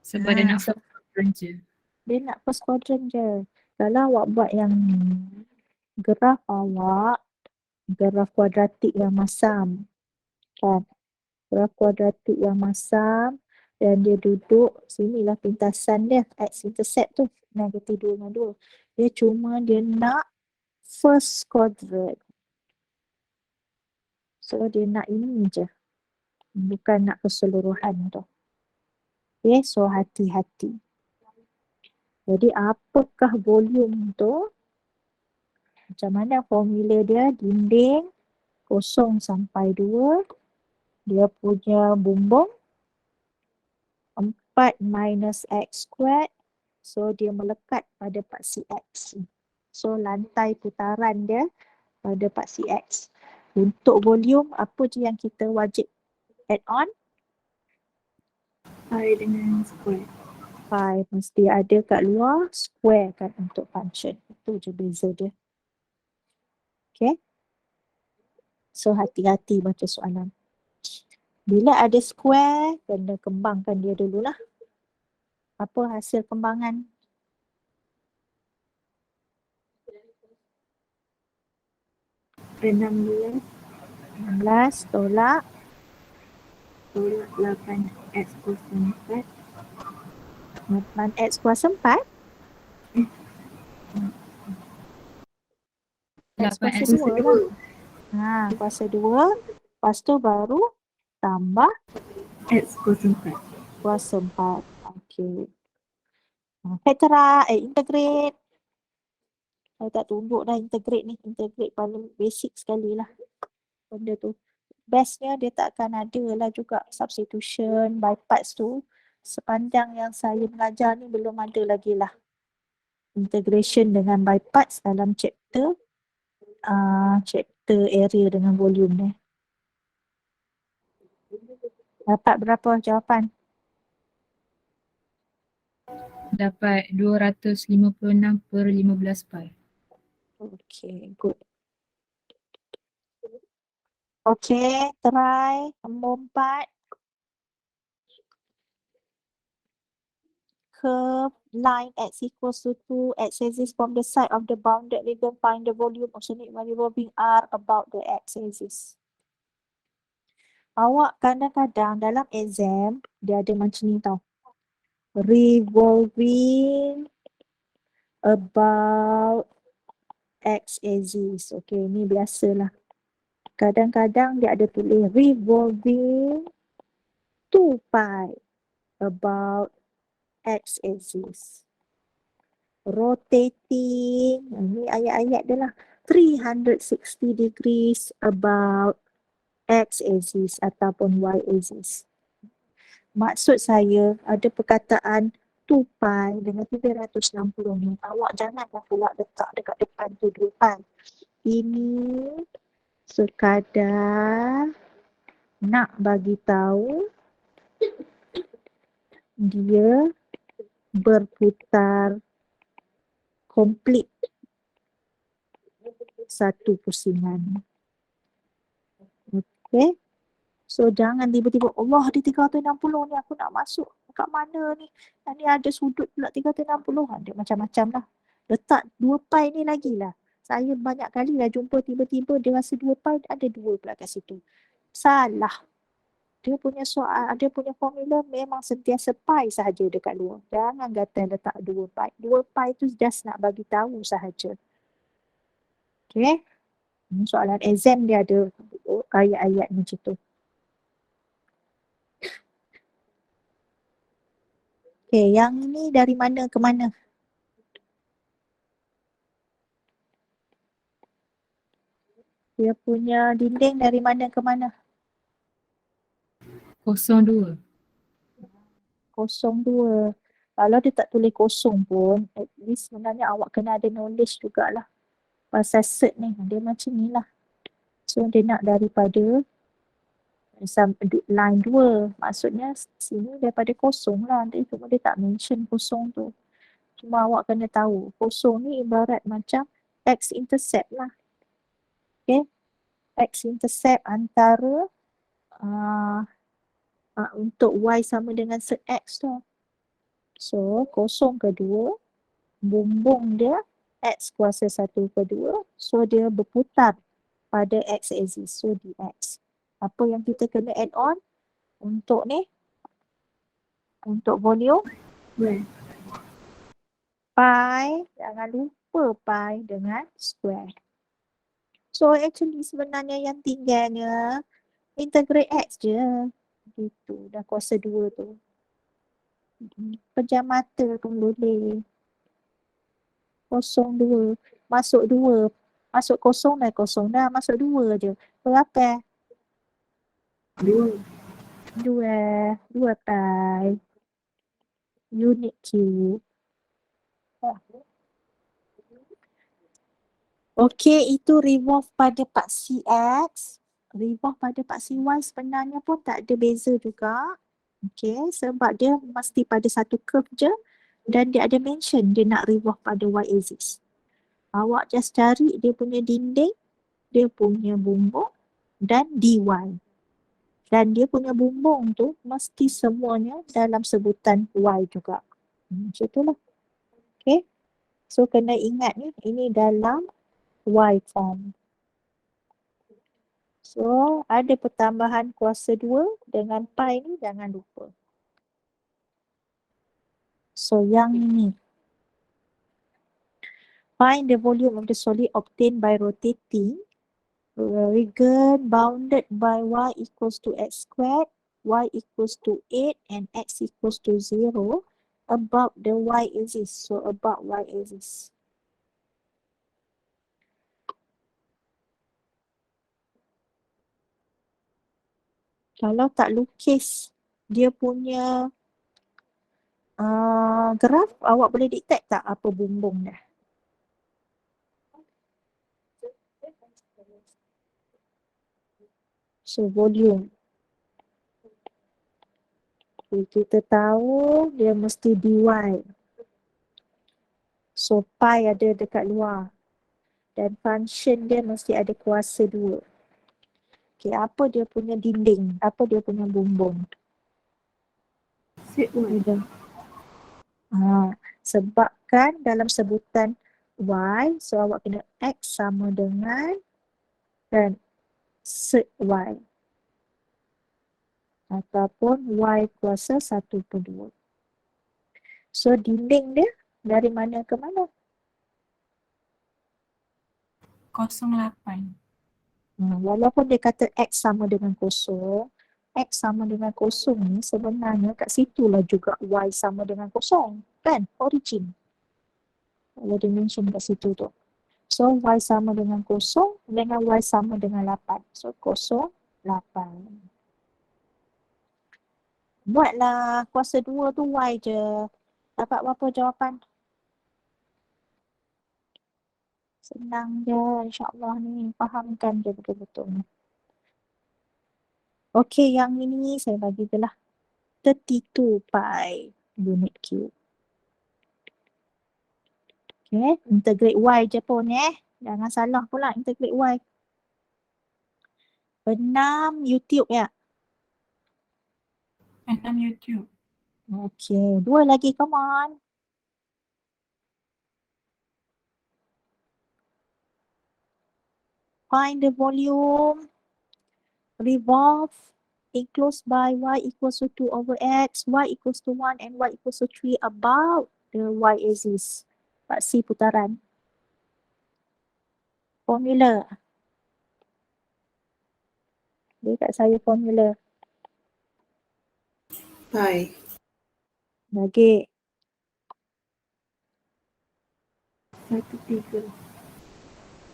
Sebab dia nak quadrant je. Dia nak first quadrant je. Kalau awak buat yang ni, graf awak, graf kuadratik yang masam. Kan? Graf kuadratik yang masam dan dia duduk, sinilah pintasan dia, x-intercept tu, negatif 2 dengan 2. Dia cuma dia nak first quadrant. So dia nak ini je. Bukan nak keseluruhan tu. Okay, so hati-hati. Jadi apakah volume tu? Macam mana formula dia? Dinding 0 sampai 2. Dia punya bumbung 4 minus x squared. So dia melekat pada paksi x. So lantai putaran dia pada paksi x. Untuk volume, apa je yang kita wajib add on? Pi dengan square. Pi mesti ada kat luar, square kan untuk function. Itu je beza dia. Okay. So hati-hati baca soalan. Bila ada square, kena kembangkan dia dululah. Apa hasil kembangan? 16 16 tolak tolak 8x kuasa 4. 8x kuasa 4. X kuasa 8x 2 lah. Kuasa 2. Lepas tu baru tambah X kuasa 4. kuasa 4. Okey. Factorize, integrate. Saya tak tunjuk dah integrate ni. Integrate paling basic sekali lah. Benda tu. Bestnya dia tak akan ada lah juga substitution by parts tu. Sepanjang yang saya mengajar ni belum ada lagi lah integration dengan by parts dalam chapter area dengan volume ni. Dapat berapa jawapan? Dapat 256/15 pi. Okay, good. Okay, try nombor 4. Curve line x equals to 2, x axis from the side of the bounded region, find the volume of unit by revolving R about the x axis. Awak kadang-kadang dalam exam, dia ada macam ni tau. Revolving about x axis. Okay, ni biasalah. Kadang-kadang dia ada tulis revolving 2 pi about x axis. Rotating, ini ayat-ayat dia lah. 360 degrees about x axis ataupun y axis. Maksud saya ada perkataan 2 pi dengan 360 ni. Awak janganlah pula letak dekat depan tu 2 pi. Ini sekadar nak bagi tahu dia berputar komplit satu pusingan. Okay. So jangan tiba-tiba Allah ada 360 ni, aku nak masuk kat mana ni? Yang ni ada sudut pula 360. Ada macam-macam lah. letak 2 pi ni lagi lah. Saya banyak kali dah jumpa tiba-tiba dia rasa 2 pi, ada 2 pula kat situ. Salah. Dia punya soal, dia punya formula memang sentiasa pi sahaja dekat luar. Jangan kata letak 2 pi. 2 pi tu just nak bagi tahu sahaja. Okay. Soalan exam dia ada ayat-ayat macam tu. Okay, yang ni dari mana ke mana? Dia punya dinding dari mana ke mana? 02. 02. Kalau dia tak tulis kosong pun, at least sebenarnya awak kena ada knowledge jugalah. Pasal cert ni, dia macam ni lah. So dia nak daripada line 2. Maksudnya sini daripada kosong lah. Cuma dia tak mention kosong tu. Cuma awak kena tahu, kosong ni ibarat macam x-intercept lah. Okay. X-intercept antara untuk y sama dengan set x tu. So, 0/2, bumbung dia x kuasa 1/2. So, dia berputar pada x-axis. So, dx. Apa yang kita kena add on untuk ni? Untuk volume? Well, Pi. Jangan lupa pi dengan square. So, actually sebenarnya yang tinggalnya integrate x je. Gitu. Dah kuasa 2 tu. Pejam mata pun boleh. 02. Masuk 2. Masuk kosong dah kosong dah. Masuk 2 je. Berapa? 2. 2. 2 pi. Unit Q. Okey, itu revolve pada paksi X. Revolve pada paksi Y sebenarnya pun tak ada beza juga. Okey, sebab dia mesti pada satu curve je dan dia ada mention dia nak revolve pada Y axis. Awak just cari dia punya dinding, dia punya bumbung dan DY. Dan dia punya bumbung tu mesti semuanya dalam sebutan Y juga. Macam tu lah. Okay. So kena ingat ni, ini dalam Y form. So ada pertambahan kuasa 2 dengan pi ni jangan lupa. So yang ini. Find the volume of the solid obtained by rotating region bounded by y equals to x squared, y equals to 8 and x equals to 0 about the y axis. So about y axis. Kalau tak lukis dia punya graf, awak boleh detect tak apa bumbung dah? So volume. Kita tahu dia mesti dy. So pi ada dekat luar. Dan function dia mesti ada kuasa 2. Okay, apa dia punya dinding? Apa dia punya bumbung? Set Y. Sebabkan dalam sebutan y, so awak kena x sama dengan dan set y. Ataupun y kuasa 1/2. So dinding dia dari mana ke mana? 08. Walaupun dia kata x sama dengan kosong, x sama dengan kosong ni sebenarnya kat situlah juga y sama dengan kosong. Kan? Origin. Kalau dia mention kat situ tu. So y sama dengan kosong dengan y sama dengan 8. So 0, 8. Buatlah kuasa 2 tu y je. Dapat berapa jawapan? Senang je, insyaAllah ni. Fahamkan je betul-betul. Okey, yang ini saya bagi je lah. 32 pi unit cube. Okay, integrate y je pun Jangan salah pula integrate y. 6 YouTube ya. 6 YouTube. Okay, 2 lagi, come on. Find the volume. Revolve. Enclosed by y equals to 2 over x, y equals to 1 and y equals to 3 about the y-axis. Paksi putaran. Formula. Dia kat saya formula. Pi. Lagi. 1/3.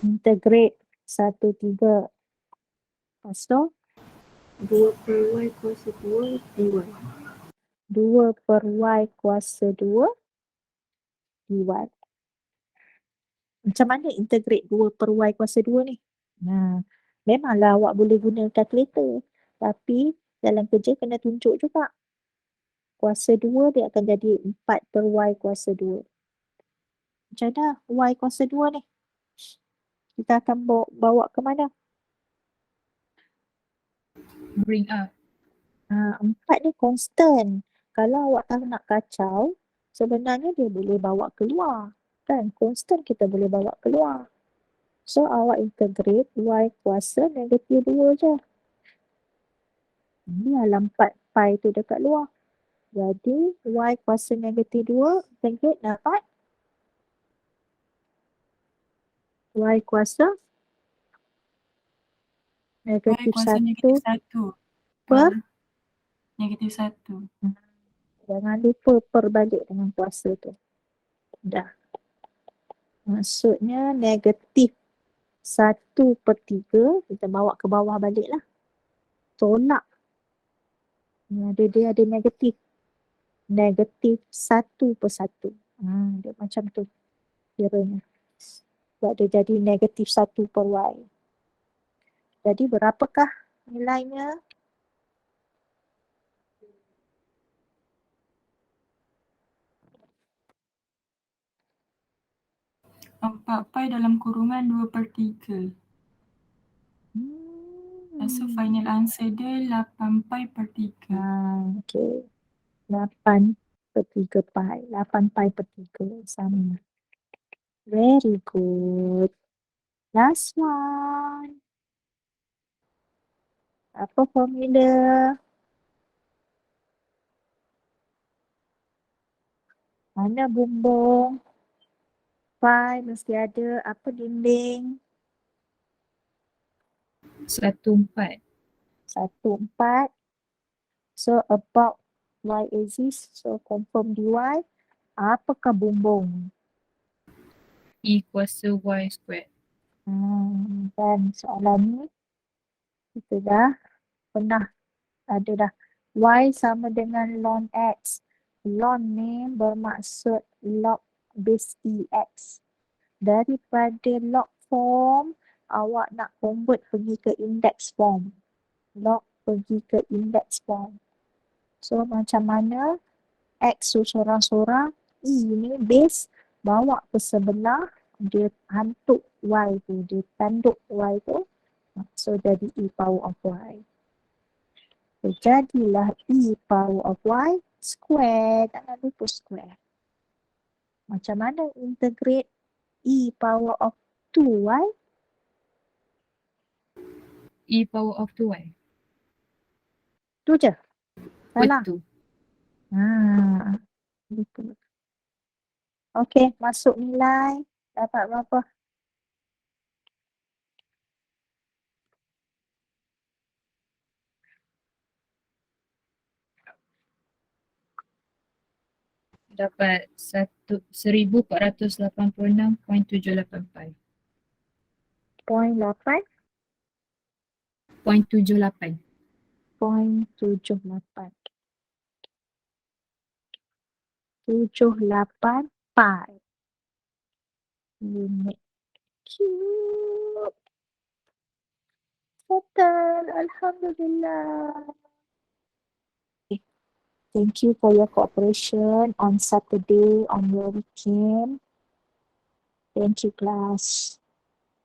Integrate 1/3. Lepas tu 2/y kuasa 2 dy. 2 per y kuasa 2 dy. Macam mana integrate 2 per y kuasa 2 ni? Memanglah awak boleh guna kalkulator. Tapi dalam kerja kena tunjuk juga. Kuasa 2 dia akan jadi 4 per y kuasa 2. Macam mana y kuasa 2 ni? Kita akan bawa ke mana? Bring up. 4 ni constant. Kalau awak tak nak kacau, sebenarnya dia boleh bawa keluar. Kan? Constant kita boleh bawa keluar. So, awak integrate y kuasa negatif 2 je. Ini alam 4 pi tu dekat luar. Jadi, y kuasa negatif 2, integrate dapat y kuasa Y negatif kuasa 1 negatif 1. per, Negatif 1. jangan lupa perbalik dengan kuasa tu. Dah. Maksudnya negatif 1/3, kita bawa ke bawah balik lah. Tolak. Dia ada negatif. Negatif 1/1. Dia macam tu kiranya. Sebab dia jadi negatif 1 per y. Jadi berapakah nilainya? Empat pi dalam kurungan 2/3. So final answer dia 8 pi per 3. Okay. 8/3 pi. 8 pi per 3 sama. Very good. Last one. Apa formula? Mana bumbung? Pi mesti ada apa dinding? 1/4. 1/4. So about y-axis. So confirm dy. Apakah bumbung? E kuasa y squared. Dan soalan ni kita dah pernah ada dah. Y sama dengan ln x. Ln ni bermaksud log base EX. Daripada log form, awak nak convert pergi ke index form. Log pergi ke index form. So macam mana X tu sorang-sorang, E ni base, bawa ke sebelah, dia hantuk Y tu, dia tanduk Y tu. So jadi E power of Y. So, jadilah E power of Y square. Jangan lupa square. Macam mana integrate E power of 2Y? E power of 2y. Tu je. Salah. Betul. Lupa. Okey, masuk nilai. Dapat berapa? Dapat 1486.78 pi. Point 8. 0.78. Point 78. 78 pi. Unit cube. Settle. Alhamdulillah. Thank you for your cooperation on Saturday, on your weekend. Thank you, class.